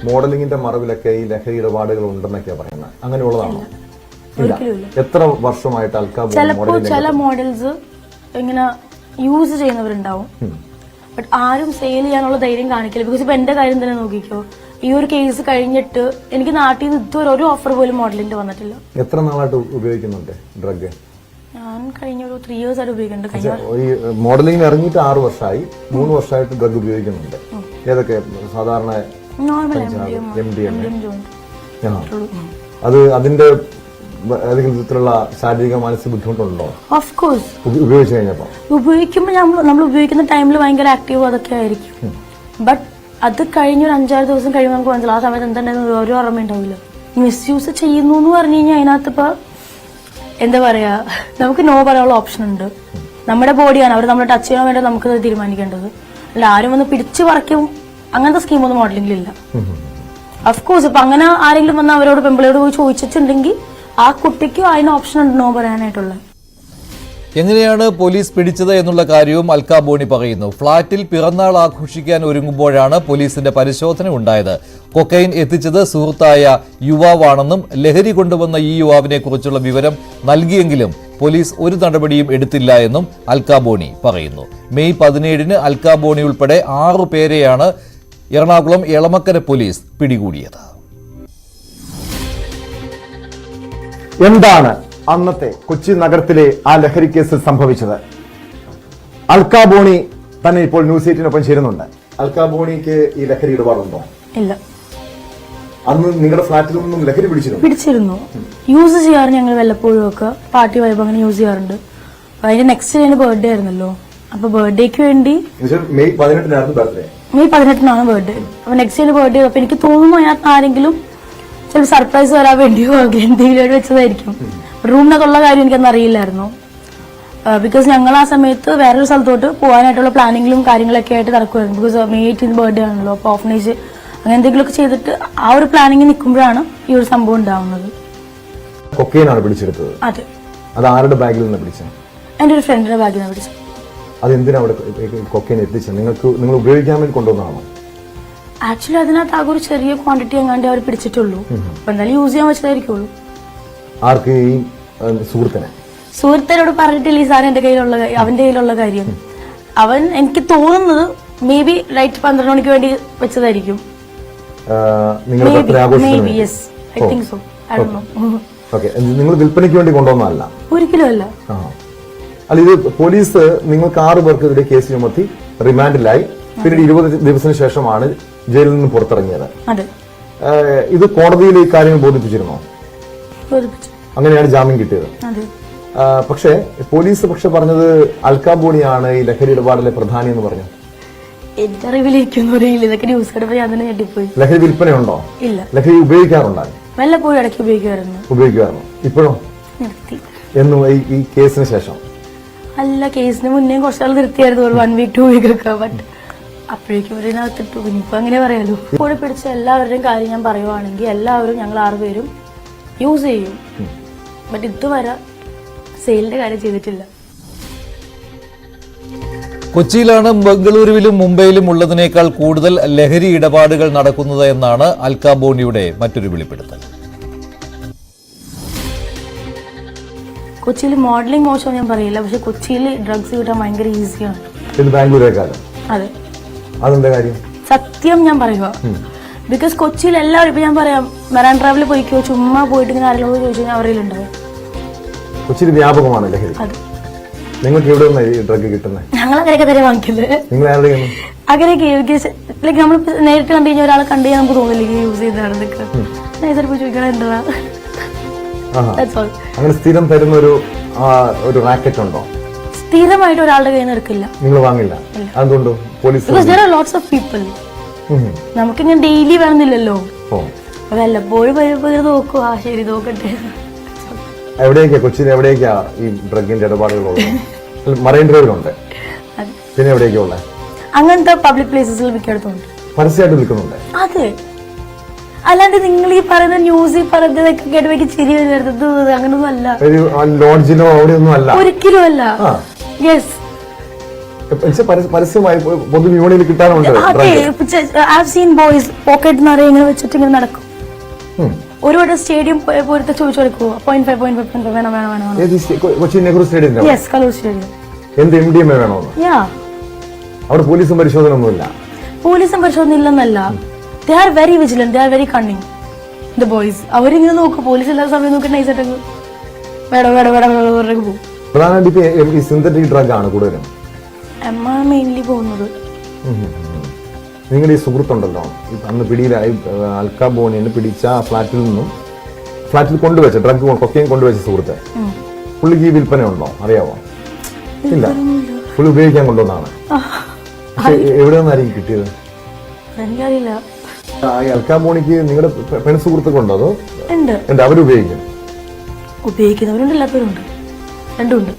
മോഡലിംഗിന്റെ മറവിലൊക്കെ ഈ ലഹരി ഇടപാടുകൾ ഉണ്ടെന്നൊക്കെയാണ് പറയുന്നത്. അങ്ങനെയുള്ളതാണോ? എത്ര വർഷമായിട്ട് അൽക്ക ബോണി ചില മോഡൽസ് ഇങ്ങനെ യൂസ് ചെയ്യുന്നവരുണ്ടാവും, ബട്ട് ആരും സെയിൽ ചെയ്യാനുള്ള ധൈര്യം കാണിക്കില്ല. ബിക്കോസ് ഇപ്പൊ എന്റെ കാര്യം തന്നെ നോക്കിക്കോ, ഈ ഒരു കേസ് കഴിഞ്ഞിട്ട് എനിക്ക് നാട്ടിൽ നിന്ന് ഇതുവരെ ഒരു ഓഫർ പോലും മോഡലിന്റെ വന്നിട്ടില്ല. എത്ര നാളായിട്ട് ഉപയോഗിക്കുന്നുണ്ട് ഡ്രഗ്? ഞാൻ കഴിഞ്ഞ ഒരു 3 years ആയിട്ട് ഉപയോഗിക്കുന്നുണ്ട്. ഈ മോഡലിംഗ് ഇറങ്ങിയിട്ട് 6 വർഷമായി. 3 വർഷമായിട്ട് ഡ്രഗ് ഉപയോഗിക്കുന്നുണ്ട്. ഏതൊക്കെ? സാധാരണ അത് അതിന്റെ ഏതെങ്കിലും വിധത്തിലുള്ള ശാരീരിക മാനസിക ബുദ്ധിമുട്ടുണ്ടോ? Of course. ഉപയോഗിച്ചു കഴിഞ്ഞപ്പോ ഉപയോഗിക്കുമ്പോൾ നമ്മൾ ഉപയോഗിക്കുന്ന ടൈമിൽ ഭയങ്കര ആക്റ്റീവ് അതൊക്കെ ആയിരിക്കും. ബട്ട് അത് കഴിഞ്ഞൊരു 5-6 ദിവസം കഴിയുമ്പോൾ നമുക്ക് മനസ്സിലാവും ആ സമയത്ത് എന്തുണ്ടായിരുന്നു ഒരു ഓർമ്മ ഉണ്ടാവില്ല. മിസ്യൂസ് ചെയ്യുന്നു എന്ന് പറഞ്ഞു കഴിഞ്ഞാൽ അതിനകത്ത് ഇപ്പൊ എന്താ പറയാ, നമുക്ക് നോ പറയാനുള്ള ഓപ്ഷൻ ഉണ്ട്. നമ്മുടെ ബോഡിയാണ് അവർ നമ്മൾ ടച്ച് ചെയ്യാൻ വേണ്ടി നമുക്ക് തീരുമാനിക്കേണ്ടത്. അല്ല ആരും വന്ന് പിടിച്ചു പറിക്കും അങ്ങനത്തെ സ്കീമൊന്നും മോഡലിംഗിലില്ല. അഫ്കോഴ്സ് ഇപ്പൊ അങ്ങനെ ആരെങ്കിലും വന്ന് അവരോട് പെമ്പിളയോട് പോയി ചോദിച്ചിട്ടുണ്ടെങ്കിൽ ആ കുട്ടിക്ക് അതിന് ഓപ്ഷൻ ഉണ്ട് നോ പറയാനായിട്ടുള്ളത്. എങ്ങനെയാണ് പോലീസ് പിടിച്ചത് എന്നുള്ള കാര്യവും അൽക്കാ ബോണി പറയുന്നു. ഫ്ളാറ്റിൽ പിറന്നാൾ ആഘോഷിക്കാൻ ഒരുങ്ങുമ്പോഴാണ് പോലീസിന്റെ പരിശോധന ഉണ്ടായത്. കൊക്കൈൻ എത്തിച്ചത് സുഹൃത്തായ യുവാവാണെന്നും ലഹരി കൊണ്ടുവന്ന ഈ യുവാവിനെ കുറിച്ചുള്ള വിവരം നൽകിയെങ്കിലും പോലീസ് ഒരു നടപടിയും എടുത്തില്ല എന്നും അൽക്കാ ബോണി പറയുന്നു. മെയ് 17 അൽക്കാ ബോണി ഉൾപ്പെടെ 6 പേരെയാണ് എറണാകുളം എളമക്കര പോലീസ് പിടികൂടിയത്. എന്താണ് അന്നത്തെ കൊച്ചി നഗരത്തിലെ ആ ലഹരി കേസിൽ സംഭവിച്ചത്? അൽക്കാ ബോണി തന്നെ ഇപ്പോൾ ന്യൂസ് 8-നൊപ്പം ചേരുന്നുണ്ട്. അൽക്കാ ബോണിക്ക് ഈ ലഹരി ഇടപാടുണ്ടോ? ഇല്ല. അന്ന് നിങ്ങളുടെ ഫ്ലാറ്റിൽ നിന്നും ലഹരി പിടിച്ചിരുന്നു. യൂസ് ചെയ്യാറ് ഞങ്ങൾ വല്ലപ്പോഴും ഒക്കെ പാർട്ടി വൈബ് അങ്ങനെ യൂസ് ചെയ്യാറുണ്ട്. അതിന്റെ നെക്സ്റ്റ് എന്റെ ബർത്ത്ഡേ ആയിരുന്നല്ലോ. അപ്പൊ ബർത്ത്ഡേക്ക് വേണ്ടി മെയ് 18-നായിരുന്നു ബർത്ത്ഡേ. മെയ് 18-നാണ് ബർത്ത്ഡേ. അപ്പൊ നെക്സ്റ്റ് ഇയർ ബർത്ത്ഡേ. അപ്പൊ എനിക്ക് തോന്നുന്നു അതിനകത്ത് ആരെങ്കിലും ചില സർപ്രൈസ് വരാൻ വേണ്ടിയോ എന്തെങ്കിലും വെച്ചതായിരിക്കും. റൂമിനൊക്കെ ഉള്ള കാര്യം എനിക്കൊന്നും അറിയില്ലായിരുന്നു. ബിക്കോസ് ഞങ്ങൾ ആ സമയത്ത് വേറൊരു സ്ഥലത്തോട്ട് പോകാനായിട്ടുള്ള പ്ലാനിങ്ങിലും കാര്യങ്ങളൊക്കെ ആയിട്ട് നടക്കുമായിരുന്നു. ബിക്കോസ് മെയ് 18 ബർത്ത്ഡേ ആണല്ലോ. അപ്പൊ ഓഫനേജ് അങ്ങനെ എന്തെങ്കിലുമൊക്കെ ചെയ്തിട്ട് ആ ഒരു പ്ലാനിങ് നിൽക്കുമ്പോഴാണ് ഈ ഒരു സംഭവം ഉണ്ടാവുന്നത്. കൊക്കൈനാണ് പിടിച്ചെടുത്തത്. അതെ. അത് ആരുടെ ബാഗിൽ നിന്ന് പിടിച്ചത്? എന്റെ ഒരു ഫ്രണ്ടിന്റെ ബാഗിൽ നിന്ന് പിടിച്ചത്. അതെന്തിനാ അവിടെ കൊക്കൈൻ എത്തിച്ചത്? നിങ്ങൾ ഉപയോഗിക്കാൻ വേണ്ടി കൊണ്ടുവന്നതാണോ? ആക്ച്വലി അതിനകത്ത് ആകെ ഒരു ചെറിയ ക്വാണ്ടിറ്റി എങ്ങാണ്ട് അവർ പിടിച്ചിട്ടുള്ളൂ. അപ്പൊ എന്തായാലും യൂസ് ചെയ്യാൻ വെച്ചതായിരിക്കുള്ളൂ. ആർക്ക്? ഈ സുഹൃത്തിനോട് പറഞ്ഞിട്ടില്ല ഈ സാധനം എന്റെ കയ്യിലുള്ള അവന്റെ കയ്യിലുള്ള കാര്യം. അവൻ എനിക്ക് തോന്നുന്നത് മേ ബി റൈറ്റ് 12 മണിക്ക് വേണ്ടി വെച്ചതായിരിക്കും. നിങ്ങൾ വിൽപ്പനയ്ക്ക് വേണ്ടി കൊണ്ടുവന്നതല്ല? ഒരിക്കലും അല്ല. അല്ല, ഇത് പോലീസ് നിങ്ങൾക്ക് 6 പേർക്കെതിരെ കേസ് ചുമത്തി റിമാൻഡിലായി. പിന്നീട് 20 ദിവസത്തിന് ശേഷമാണ് ജയിലിൽ നിന്ന് പുറത്തിറങ്ങിയത്. ഇത് കോടതിയിൽ ഈ കാര്യങ്ങൾ ബോധിപ്പിച്ചിരുന്നോ? അങ്ങനെയാണ് ജാമ്യം കിട്ടിയത്. പക്ഷേ പോലീസ് പറഞ്ഞത് അൽക്കാ ബോണിയാണ് ഈ ലഹരി ഇടപാടിലെ പ്രധാനി എന്ന് പറഞ്ഞു. എന്റെ അറിവിലിരിക്കുന്നു. ഇതൊക്കെ ന്യൂസ് കണ്ടപ്പോൾ ഞാൻ തന്നെ ഞെട്ടിപ്പോയി. ലഹരി വിൽപ്പനയുണ്ടോ? ഇല്ല. ലഹരി ഉപയോഗിക്കാറുണ്ടോ? വല്ലപ്പോഴും ഇടയ്ക്ക് ഉപയോഗിക്കുമായിരുന്നു. ഇപ്പോഴും നിർത്തി. എന്നും ഈ കേസിന് ശേഷം? അല്ല, കേസിന് മുന്നേ കുറച്ചാൾ നിർത്തിയായിരുന്നു. 1 വീക്ക് 2 വീക്ക് ഒക്കെ. ബട്ട് അപ്പോഴേക്കും അവരിനകത്തിട്ടു. ഇനിയിപ്പോ അങ്ങനെ പറയാലോ. കൂടെ പിടിച്ച എല്ലാവരുടെയും കാര്യം ഞാൻ പറയുവാണെങ്കിൽ എല്ലാവരും ഞങ്ങൾ 6 പേരും യൂസ് ചെയ്യും. ബട്ട് ഇതുവരെ സെയിലിന്റെ കാര്യം ചെയ്തിട്ടില്ല. കൊച്ചിയിലാണ് ബംഗളൂരുവിലും മുംബൈയിലും ഉള്ളതിനേക്കാൾ കൂടുതൽ ലഹരി ഇടപാടുകൾ നടക്കുന്നത് എന്നാണ് അൽക്കാ ബോണിയുടെ മറ്റൊരു വെളിപ്പെടുത്തൽ. കൊച്ചിയിൽ മോഡലിംഗ് മോശം ഞാൻ പറയില്ല. പക്ഷെ കൊച്ചിയിൽ ഡ്രഗ്സ് കിട്ടാൻ ഭയങ്കര ഈസിയാണ്. അതെ. അതെന്താ കാര്യം? സത്യം ഞാൻ പറയുക. ബിക്കോസ് കൊച്ചിയിൽ എല്ലാവരും ഇപ്പൊ ഞാൻ പറയാം മെറാൻ ട്രാവലിൽ പോയിക്കോ ചുമ്മാ പോയിട്ട് ഇങ്ങനെ ആരെങ്കിലും ചോദിച്ചു കഴിഞ്ഞാൽ അവരിൽ ഉണ്ടാവും. കൊച്ചിയിൽ വ്യാപകമാണ് ലഹരി. നിങ്ങൾക്ക് എവിടെ ഈ ഡ്രഗ് കിട്ടുന്നത്? ഞങ്ങൾ അങ്ങനെയൊക്കെ തന്നെ വാങ്ങിക്കുന്നത്. അങ്ങനെയൊക്കെ ലൈക്ക് നമ്മൾ നേരിട്ട് കണ്ടു കഴിഞ്ഞാൽ ഒരാളെ കണ്ടു കഴിഞ്ഞാൽ നമുക്ക് തോന്നില്ല യൂസ് ചെയ്താണെന്നൊക്കെ. ചിലപ്പോൾ ചോദിക്കണം എന്താ. അങ്ങനെ സ്ഥിരം തരുന്ന ഒരു റാക്കറ്റ് ഉണ്ടോ? സ്ഥിരമായിട്ട് ഒരാളുടെ കയ്യിൽ നിന്ന് എടുക്കില്ല. നിങ്ങൾ വാങ്ങില്ല? അതുകൊണ്ട് പോലീസ് ലോട്ട്സ് ഓഫ് പീപ്പിൾ. നമുക്കിങ്ങനെ ഡെയിലി വേണമെന്നില്ലല്ലോ. വല്ലപ്പോഴും നോക്കുക. ശരി, നോക്കട്ടെ. എവിടെയൊക്കെയാ കൊച്ചിയിൽ എവിടെയൊക്കെയാ ഈ ഡ്രഗിന്റെ ഇടപാടുകളുള്ളത്? മറൈൻ ഡ്രൈവിലുണ്ട്. പിന്നെ എവിടെയൊക്കെയാ ഉള്ളത്? അങ്ങനത്തെ പബ്ലിക് പ്ലേസസിൽ മിക്കയിടത്തുണ്ട്. പരസ്യമായിട്ട് വിൽക്കുന്നുണ്ട്. അതെ. അല്ലാണ്ട് നിങ്ങൾ ഈ പറയുന്ന ന്യൂസ് പറയുന്നതൊക്കെ കേട്ടുപോയി ചിരി വരുന്നത് അങ്ങനൊന്നും അല്ല. ലോഡ്ജിലോ അവിടെയൊന്നും അല്ല. ഒരിക്കലും അല്ല. യെസ്, പരസ്യമായി പൊതുവിപണിയിൽ കിട്ടാനുണ്ട്. പോക്കറ്റ് നിറയെ ഇങ്ങനെ വെച്ചിട്ട് ഇങ്ങനെ നടക്കും. ഒരുപാട് സ്റ്റേഡിയം പോലത്തെ ചോദിച്ചു കൊടുക്കുമോ? 0.5 വേണം. Kochi Nehru stadium. Yes, Kaloor stadium. എന്ത് MDMA വേണോ? അവിടെ പോലീസും പരിശോധന ഒന്നുമില്ല. പോലീസും പരിശോധന ഇല്ലെന്നല്ല. They are very vigilant. They are very cunning. The boys. അവരിങ്ങനെ നോക്കും. പോലീസ് എല്ലാ സമയം നോക്കി നൈസായിട്ടൊക്കെ വേണം പോകും. പ്രധാനമായിട്ട് സിന്തറ്റിക് ഡ്രഗ് ആണ് കൂടുതലും മെയിൻലി പോകുന്നത്. നിങ്ങളുടെ ഈ സുഹൃത്തുണ്ടല്ലോ, അന്ന് പിടിയിലായി അൽക്കാ ബോണിനെ പിടിച്ച ഫ്ലാറ്റിൽ കൊണ്ടുവച്ച ഡ്രഗ് കൊക്കൈൻ കൊണ്ടുവച്ച സുഹൃത്ത്, പുള്ളിക്ക് ഈ വിൽപ്പന ഉണ്ടോ അറിയാവോ? ഇല്ല. പുള്ളി ഉപയോഗിക്കാൻ കൊണ്ടുവന്നാണ്. എവിടെ നിന്നായിരിക്കും കിട്ടിയത്? എനിക്കറിയില്ല. അൽക്കാ ബോണിക്ക് നിങ്ങളുടെ പെൺ സുഹൃത്തുക്കളുണ്ടോ? അതോ ഉണ്ട്? അവരുപയോഗിക്കും? ഉപയോഗിക്കുന്നവരുണ്ട്, ഇല്ലാത്തവരുണ്ട്, രണ്ടുമുണ്ട്.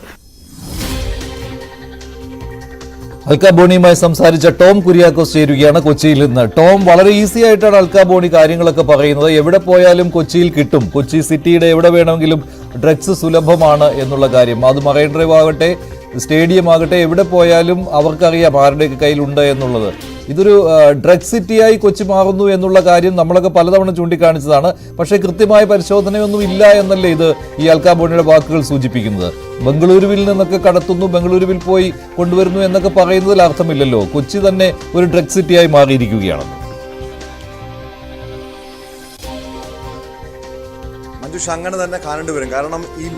അൽക്ക ബോണിയുമായി സംസാരിച്ച ടോം കുര്യാക്കോസ് ചേരുകയാണ് കൊച്ചിയിൽ നിന്ന്. ടോം, വളരെ ഈസി ആയിട്ടാണ് അൽക്ക ബോണി കാര്യങ്ങളൊക്കെ പറയുന്നത്. എവിടെ പോയാലും കൊച്ചിയിൽ കിട്ടും, കൊച്ചി സിറ്റിയുടെ എവിടെ വേണമെങ്കിലും ഡ്രഗ്സ് സുലഭമാണ് എന്നുള്ള കാര്യം. അത് മറൈൻ ഡ്രൈവ് ആകട്ടെ, സ്റ്റേഡിയം ആകട്ടെ, എവിടെ പോയാലും അവർക്കറിയാം ആരുടെയൊക്കെ കയ്യിലുണ്ട് എന്നുള്ളത്. ഇതൊരു ഡ്രഗ് സിറ്റിയായി കൊച്ചി മാറുന്നു എന്നുള്ള കാര്യം നമ്മളൊക്കെ പലതവണ ചൂണ്ടിക്കാണിച്ചതാണ്. പക്ഷേ കൃത്യമായ പരിശോധനയൊന്നും ഇല്ല എന്നല്ലേ ഇത് ഈ അൽക്ക ബോണിയുടെ വാക്കുകൾ സൂചിപ്പിക്കുന്നത്. ബംഗളൂരുവിൽ നിന്നൊക്കെ കടത്തുന്നു, ബംഗളൂരുവിൽ പോയി കൊണ്ടുവരുന്നു എന്നൊക്കെ പറയുന്നതിൽ അർത്ഥമില്ലല്ലോ. കൊച്ചി തന്നെ ഒരു ഡ്രഗ് സിറ്റിയായി മാറിയിരിക്കുകയാണ്. മഞ്ജുഷ, അങ്ങനെ തന്നെ കാണേണ്ടി വരും. കാരണം ഈ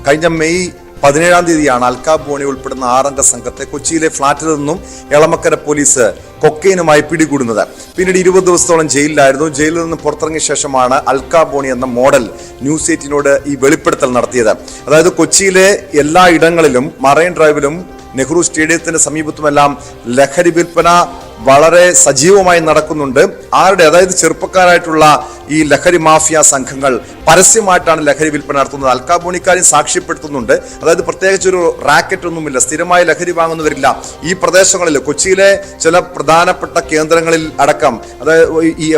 കഴിഞ്ഞ മെയ് 17-ാം തീയതിയാണ് അൽക്ക ബോണി ഉൾപ്പെടുന്ന 6-അംഗ സംഘത്തെ കൊച്ചിയിലെ ഫ്ളാറ്റിൽ നിന്നും എളമക്കര പോലീസ് കൊക്കൈനുമായി പിടികൂടുന്നത്. പിന്നീട് 20 ദിവസത്തോളം ജയിലിലായിരുന്നു. ജയിലിൽ നിന്ന് പുറത്തിറങ്ങിയ ശേഷമാണ് അൽക്ക ബോണി എന്ന മോഡൽ ന്യൂസ് 18നോട് ഈ വെളിപ്പെടുത്തൽ നടത്തിയത്. അതായത് കൊച്ചിയിലെ എല്ലാ ഇടങ്ങളിലും, മറൈൻ ഡ്രൈവിലും നെഹ്റു സ്റ്റേഡിയത്തിന് സമീപത്തുമെല്ലാം ലഹരി വിൽപ്പന വളരെ സജീവമായി നടക്കുന്നുണ്ട്. അതായത് ചെറുപ്പക്കാരായിട്ടുള്ള ഈ ലഹരി മാഫിയ സംഘങ്ങൾ പരസ്യമായിട്ടാണ് ലഹരി വിൽപ്പന നടത്തുന്നത്. അൽക്ക ബോണിക്കാരും സാക്ഷ്യപ്പെടുത്തുന്നുണ്ട്. അതായത് പ്രത്യേകിച്ച് ഒരു റാക്കറ്റ് ഒന്നുമില്ല, സ്ഥിരമായി ലഹരി വാങ്ങുന്നവരില്ല. ഈ പ്രദേശങ്ങളിൽ, കൊച്ചിയിലെ ചില പ്രധാനപ്പെട്ട കേന്ദ്രങ്ങളിൽ അടക്കം, അതായത് ഈ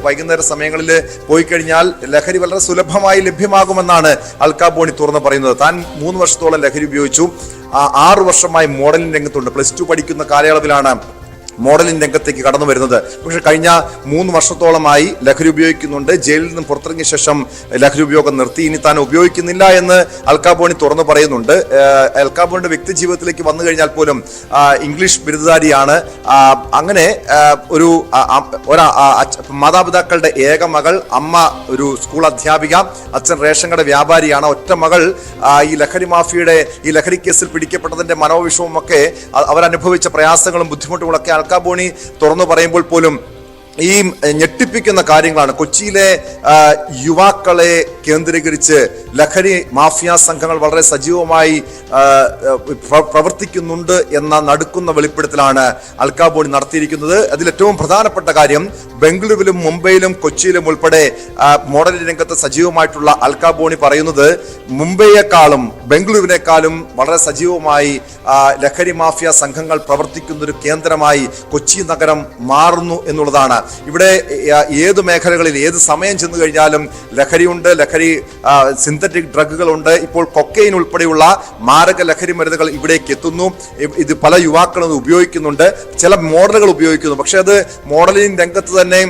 വൈകുന്നേര സമയങ്ങളിൽ പോയി കഴിഞ്ഞാൽ ലഹരി വളരെ സുലഭമായി ലഭ്യമാകുമെന്നാണ് അൽക്ക ബോണി തുറന്ന് പറയുന്നത്. താൻ 3 വർഷത്തോളം ലഹരി ഉപയോഗിച്ചു. 6 വർഷമായി മോഡലിംഗ് രംഗത്തുണ്ട്. +2 പഠിക്കുന്ന കാലയളവിലാണ് മോഡലിംഗ് രംഗത്തേക്ക് കടന്നു വരുന്നത്. പക്ഷെ കഴിഞ്ഞ 3 വർഷത്തോളമായി ലഹരി ഉപയോഗിക്കുന്നുണ്ട്. ജയിലിൽ നിന്നും പുറത്തിറങ്ങിയ ശേഷം ലഹരി ഉപയോഗം നിർത്തി. ഇനി താൻ ഉപയോഗിക്കുന്നില്ല എന്ന് അൽക്ക ബോണി തുറന്നു പറയുന്നുണ്ട്. അൽക്ക ബോണിയുടെ വ്യക്തി ജീവിതത്തിലേക്ക് വന്നു കഴിഞ്ഞാൽ പോലും ഇംഗ്ലീഷ് ബിരുദധാരിയാണ്. അങ്ങനെ ഒരു മാതാപിതാക്കളുടെ ഏക മകൾ, അമ്മ ഒരു സ്കൂൾ അധ്യാപിക, അച്ഛൻ റേഷൻ കട വ്യാപാരിയാണ്. ഒറ്റ മകൾ ഈ ലഹരി മാഫിയയുടെ ഈ ലഹരി കേസിൽ പിടിക്കപ്പെട്ടതിന്റെ മനോവിഷവും ഒക്കെ അവരനുഭവിച്ച പ്രയാസങ്ങളും ബുദ്ധിമുട്ടുകളൊക്കെ അൽക്ക ബോണി തുറന്നു പറയുമ്പോൾ പോലും ഈ ഞെട്ടിപ്പിക്കുന്ന കാര്യങ്ങളാണ്. കൊച്ചിയിലെ യുവാക്കളെ കേന്ദ്രീകരിച്ച് ലഹരി മാഫിയ സംഘങ്ങൾ വളരെ സജീവമായി പ്രവർത്തിക്കുന്നുണ്ട് എന്ന നടുക്കുന്ന വെളിപ്പെടുത്തലാണ് അൽക്ക ബോണി നടത്തിയിരിക്കുന്നത്. അതിലേറ്റവും പ്രധാനപ്പെട്ട കാര്യം, ബംഗളൂരുവിലും മുംബൈയിലും കൊച്ചിയിലും ഉൾപ്പെടെ മോഡലിംഗ് രംഗത്ത് സജീവമായിട്ടുള്ള അൽക്ക ബോണി പറയുന്നത് മുംബൈയെക്കാളും ബംഗളൂരുവിനേക്കാളും വളരെ സജീവമായി ലഹരി മാഫിയ സംഘങ്ങൾ പ്രവർത്തിക്കുന്ന ഒരു കേന്ദ്രമായി കൊച്ചി നഗരം മാറുന്നു എന്നുള്ളതാണ്. ഇവിടെ ഏത് മേഖലകളിൽ ഏത് സമയം ചെന്നു കഴിഞ്ഞാലും ലഹരിയുണ്ട്, സിന്തറ്റിക് ഡ്രഗുകളുണ്ട്. ഇപ്പോൾ കൊക്കൈൻ ഉൾപ്പെടെയുള്ള മാരക ലഹരി മരുന്നുകൾ ഇവിടേക്ക് എത്തുന്നു. ഇത് പല യുവാക്കളും ഉപയോഗിക്കുന്നുണ്ട്, ചില മോഡലുകൾ ഉപയോഗിക്കുന്നു. പക്ഷെ അത് മോഡലിംഗ് രംഗത്ത് തന്നെ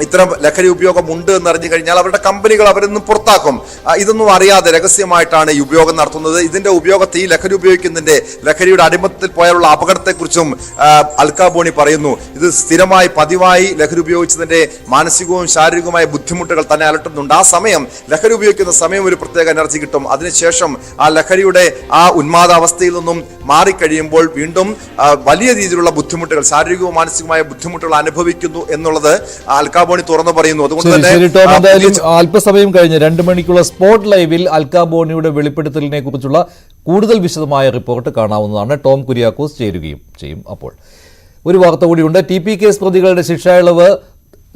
ഇത്തരം ലഹരി ഉപയോഗം ഉണ്ട് എന്ന് അറിഞ്ഞു കഴിഞ്ഞാൽ അവരുടെ കമ്പനികൾ അവരൊന്നും പുറത്താക്കും. ഇതൊന്നും അറിയാതെ രഹസ്യമായിട്ടാണ് ഈ ഉപയോഗം നടത്തുന്നത്. ഇതിന്റെ ഉപയോഗത്തെ, ഈ ലഹരി ഉപയോഗിക്കുന്നതിന്റെ, ലഹരിയുടെ അടിമത്തത്തിൽ പോയാലുള്ള അപകടത്തെക്കുറിച്ചും അൽക്ക ബോണി പറയുന്നു. ഇത് സ്ഥിരമായി പതിവായി ലഹരി ഉപയോഗിച്ചതിന്റെ മാനസികവും ശാരീരികവുമായ ബുദ്ധിമുട്ടുകൾ തന്നെ അലട്ടുന്നുണ്ട്. ആ സമയം, ലഹരി ഉപയോഗിക്കുന്ന സമയം ഒരു പ്രത്യേക എനർജി കിട്ടും. അതിനുശേഷം ആ ലഹരിയുടെ ആ ഉന്മാദാവസ്ഥയിൽ നിന്നും മാറിക്കഴിയുമ്പോൾ വീണ്ടും വലിയ രീതിയിലുള്ള ബുദ്ധിമുട്ടുകൾ, ശാരീരികവും മാനസികവുമായ ബുദ്ധിമുട്ടുകൾ അനുഭവിക്കുന്നു എന്നുള്ളത് അൽക്ക ബോണി തുറന്നു പറയുന്നു. അതുകൊണ്ട് തന്നെ അല്പസമയം കഴിഞ്ഞ് 2 മണിക്കുള്ള സ്പോട്ട് ലൈവിൽ അൽക്ക ബോണിയുടെ വെളിപ്പെടുത്തലിനെ കുറിച്ചുള്ള കൂടുതൽ വിശദമായ റിപ്പോർട്ട് കാണാവുന്നതാണ്. ടോം കുര്യാക്കോസ് ചേരുകയും ചെയ്യും. അപ്പോൾ ഒരു വാർത്ത കൂടിയുണ്ട്. TP കേസ് പ്രതികളുടെ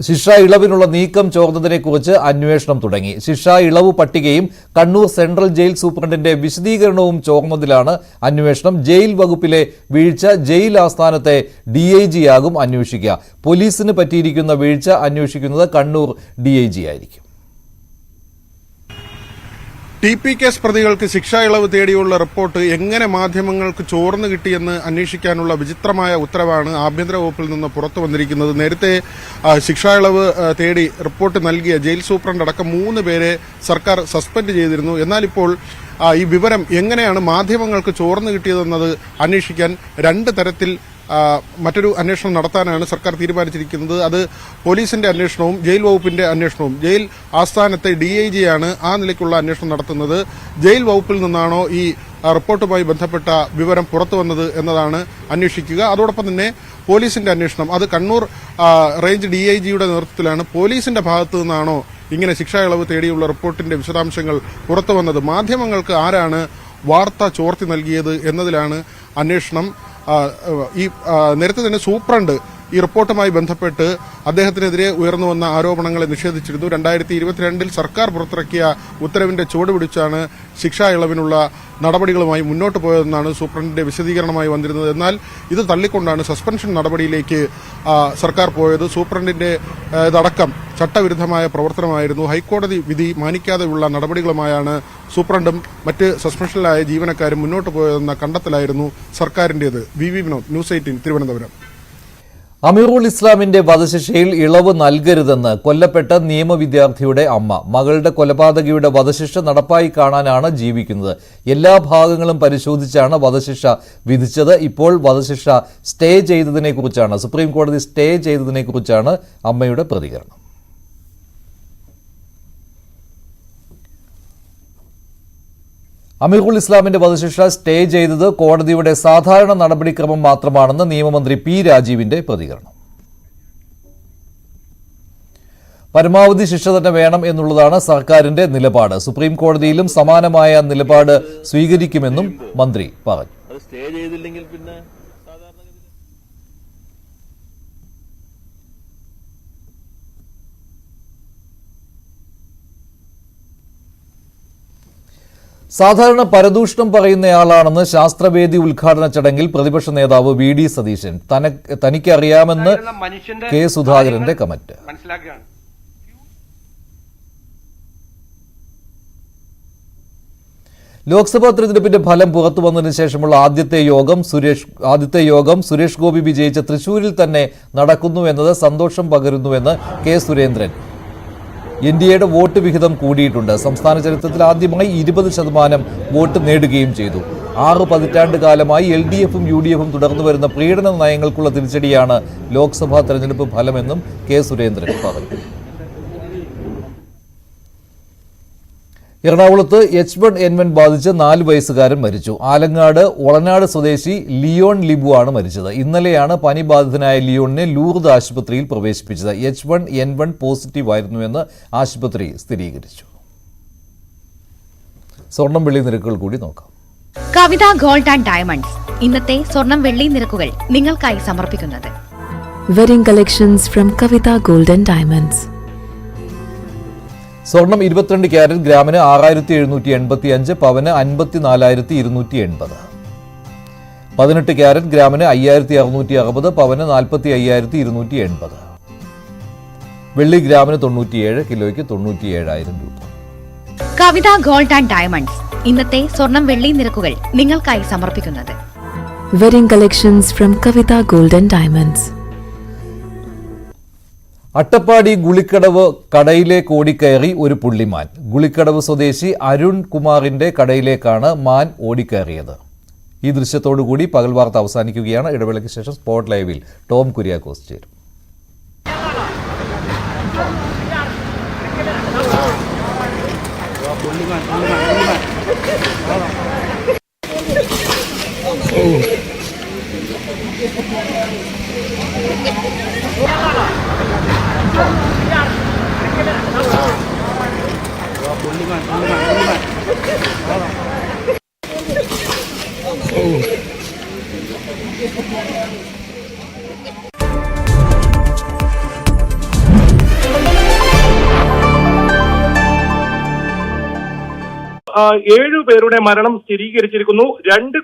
ശിക്ഷാ ഇളവിനുള്ള നീക്കം ചോർന്നതിനെക്കുറിച്ച് അന്വേഷണം തുടങ്ങി. ശിക്ഷാ ഇളവ് പട്ടികയും കണ്ണൂർ സെൻട്രൽ ജയിൽ സൂപ്രണ്ടിന്റെ വിശദീകരണവും ചോർന്നതിലാണ് അന്വേഷണം. ജയിൽ വകുപ്പിലെ വീഴ്ച ജയിൽ ആസ്ഥാനത്തെ DIG ആകും അന്വേഷിക്കുക. പോലീസിന് പറ്റിയിരിക്കുന്ന വീഴ്ച അന്വേഷിക്കുന്നത് കണ്ണൂർ DIG ആയിരിക്കും. TP കേസ് പ്രതികൾക്ക് ശിക്ഷാ ഇളവ് തേടിയുള്ള റിപ്പോർട്ട് എങ്ങനെ മാധ്യമങ്ങൾക്ക് ചോർന്നു കിട്ടിയെന്ന് അന്വേഷിക്കാനുള്ള വിചിത്രമായ ഉത്തരവാണ് ആഭ്യന്തര വകുപ്പിൽ നിന്ന് പുറത്തു വന്നിരിക്കുന്നത്. നേരത്തെ ശിക്ഷാ ഇളവ് തേടി റിപ്പോർട്ട് നൽകിയ ജയിൽ സൂപ്രണ്ട് അടക്കം 3 പേരെ സർക്കാർ സസ്പെൻഡ് ചെയ്തിരുന്നു. എന്നാൽ ഇപ്പോൾ ഈ വിവരം എങ്ങനെയാണ് മാധ്യമങ്ങൾക്ക് ചോർന്നു കിട്ടിയതെന്നത് അന്വേഷിക്കാൻ 2 തരത്തിൽ മറ്റൊരു അന്വേഷണം നടത്താനാണ് സർക്കാർ തീരുമാനിച്ചിരിക്കുന്നത്. അത് പോലീസിന്റെ അന്വേഷണവും ജയിൽ വകുപ്പിന്റെ അന്വേഷണവും. ജയിൽ ആസ്ഥാനത്തെ DIG ആണ് ആ നിലയ്ക്കുള്ള അന്വേഷണം നടത്തുന്നത്. ജയിൽ വകുപ്പിൽ നിന്നാണോ ഈ റിപ്പോർട്ടുമായി ബന്ധപ്പെട്ട വിവരം പുറത്തു വന്നത് എന്നതാണ് അന്വേഷിക്കുക. അതോടൊപ്പം തന്നെ പോലീസിന്റെ അന്വേഷണം, അത് കണ്ണൂർ റേഞ്ച് DIGയുടെ നേതൃത്വത്തിലാണ്. പോലീസിന്റെ ഭാഗത്തു നിന്നാണോ ഇങ്ങനെ ശിക്ഷാ ഇളവ് തേടിയുള്ള റിപ്പോർട്ടിന്റെ വിശദാംശങ്ങൾ പുറത്തു വന്നത്, മാധ്യമങ്ങൾക്ക് ആരാണ് വാർത്ത ചോർത്തി നൽകിയത് എന്നതിലാണ് അന്വേഷണം. ഈ നേരത്തെ തന്നെ സൂപ്രണ്ട് ഈ റിപ്പോർട്ടുമായി ബന്ധപ്പെട്ട് അദ്ദേഹത്തിനെതിരെ ഉയർന്നു വന്ന ആരോപണങ്ങളെ നിഷേധിച്ചിരുന്നു. 2022 സർക്കാർ പുറത്തിറക്കിയ ഉത്തരവിന്റെ ചുവട് പിടിച്ചാണ് ശിക്ഷാ ഇളവിനുള്ള നടപടികളുമായി മുന്നോട്ട് പോയതെന്നാണ് സൂപ്രണ്ടിന്റെ വിശദീകരണമായി വന്നിരുന്നത്. എന്നാൽ ഇത് തള്ളിക്കൊണ്ടാണ് സസ്പെൻഷൻ നടപടിയിലേക്ക് സർക്കാർ പോയത്. സൂപ്രണ്ടിന്റെ ഇതടക്കം ചട്ടവിരുദ്ധമായ പ്രവർത്തനമായിരുന്നു. ഹൈക്കോടതി വിധി മാനിക്കാതെയുള്ള നടപടികളുമായാണ് സൂപ്രണ്ടും മറ്റ് സസ്പെൻഷനിലായ ജീവനക്കാരും മുന്നോട്ട് പോയതെന്ന കണ്ടെത്തലായിരുന്നു സർക്കാരിന്റേത്. വി വിനോദ്, ന്യൂസ് 18 തിരുവനന്തപുരം. അമീറുൽ ഇസ്ലാമിന്റെ വധശിക്ഷയിൽ ഇളവ് നൽകരുതെന്ന് കൊല്ലപ്പെട്ട നിയമ വിദ്യാർത്ഥിയുടെ അമ്മ. മകളുടെ കൊലപാതകിയുടെ വധശിക്ഷ നടപ്പായി കാണാനാണ് ജീവിക്കുന്നത്. എല്ലാ ഭാഗങ്ങളും പരിശോധിച്ചാണ് വധശിക്ഷ വിധിച്ചത്. ഇപ്പോൾ വധശിക്ഷ സ്റ്റേ ചെയ്തതിനെക്കുറിച്ചാണ്, സുപ്രീം കോടതി സ്റ്റേ ചെയ്തതിനെക്കുറിച്ചാണ് അമ്മയുടെ പ്രതികരണം. അമീറുൽ ഇസ്ലാമിന്റെ വധശിക്ഷ സ്റ്റേ ചെയ്തത് കോടതിയുടെ സാധാരണ നടപടിക്രമം മാത്രമാണെന്ന് നിയമമന്ത്രി പി രാജീവിന്റെ പ്രതികരണം. പരമാവധി ശിക്ഷ തന്നെ വേണം എന്നുള്ളതാണ് സർക്കാരിന്റെ നിലപാട്. സുപ്രീം കോടതിയിലും സമാനമായ നിലപാട് സ്വീകരിക്കുമെന്നും മന്ത്രി പറഞ്ഞു. സാധാരണ പരദൂഷണം പറയുന്നയാളാണെന്ന് ശാസ്ത്രവേദി ഉദ്ഘാടന ചടങ്ങിൽ പ്രതിപക്ഷ നേതാവ് വി ഡി സതീശൻ. തനിക്കറിയാമെന്ന് കെ സുധാകരന്റെ കമന്റ്. ലോക്സഭാ തെരഞ്ഞെടുപ്പിന്റെ ഫലം പുറത്തു വന്നതിന് ശേഷമുള്ള ആദ്യത്തെ യോഗം സുരേഷ് ഗോപി വിജയിച്ച തൃശൂരിൽ തന്നെ നടക്കുന്നു എന്നത് സന്തോഷം പകരുന്നുവെന്ന് കെ സുരേന്ദ്രൻ. എൻഡിഎയുടെ വോട്ട് വിഹിതം കൂടിയിട്ടുണ്ട്. സംസ്ഥാന ചരിത്രത്തിൽ ആദ്യമായി 20% വോട്ട് നേടുകയും ചെയ്തു. 6 പതിറ്റാണ്ട് കാലമായി LDFും UDFും തുടർന്നു വരുന്ന പ്രീണന നയങ്ങൾക്കുള്ള തിരിച്ചടിയാണ് ലോക്സഭാ തെരഞ്ഞെടുപ്പ് ഫലമെന്നും കെ സുരേന്ദ്രൻ പറഞ്ഞു. എറണാകുളത്ത് H1N1 ബാധിച്ച് 4 വയസ്സുകാരൻ മരിച്ചു. ആലങ്ങാട് ഒളനാട് സ്വദേശി ലിയോൺ ലിബു ആണ് മരിച്ചത്. ഇന്നലെയാണ് പനി ബാധിതനായ ലിയോണിനെ ലൂർദ് ആശുപത്രിയിൽ പ്രവേശിപ്പിച്ചത്. H1N1 പോസിറ്റീവ് ആയിരുന്നുവെന്ന് ആശുപത്രി സ്ഥിരീകരിച്ചു. സ്വർണം വെള്ളി നിരക്കുകൾ കൂടി നോക്കാം. കവിത ഗോൾഡ് ആൻഡ് ഡയമണ്ട്സ് ഇന്നത്തെ സ്വർണം വെള്ളി നിരക്കുകൾ നിങ്ങൾക്കായി സമർപ്പിക്കുന്നത് wedding collections from Kavitha gold and diamonds. സ്വർണം 22 ക്യാരറ്റ് ഗ്രാമിന് 6785, പവന് 54,280. 18 ക്യാരറ്റ് ഗ്രാമിന് 5660, പവന് 45,280. വെള്ളി ഗ്രാമിന് 97, കിലോയ്ക്ക് 97,000 രൂപ. കവിത ഗോൾഡ് ആൻഡ് ഡയമണ്ട്സ് ഇന്നത്തെ സ്വർണം വെള്ളി നിരക്കുകൾ നിങ്ങൾക്കായി സമർപ്പിക്കുന്നത് wedding collections from Kavitha gold and diamonds. Attappadi Gulikkadavu കടയിലേക്ക് ഓടിക്കയറി ഒരു പുള്ളിമാൻ. ഗുളിക്കടവ് സ്വദേശി അരുൺ കുമാറിന്റെ കടയിലേക്കാണ് മാൻ ഓടിക്കയറിയത്. ഈ ദൃശ്യത്തോടുകൂടി പകൽ വാർത്ത അവസാനിക്കുകയാണ്. ഇടവേളയ്ക്ക് ശേഷം സ്പോട്ട് ലൈവിൽ ടോം കുര്യാക്കോസ് ചേരും. ഏഴു പേരുടെ മരണം സ്ഥിരീകരിച്ചിരിക്കുന്നു. 2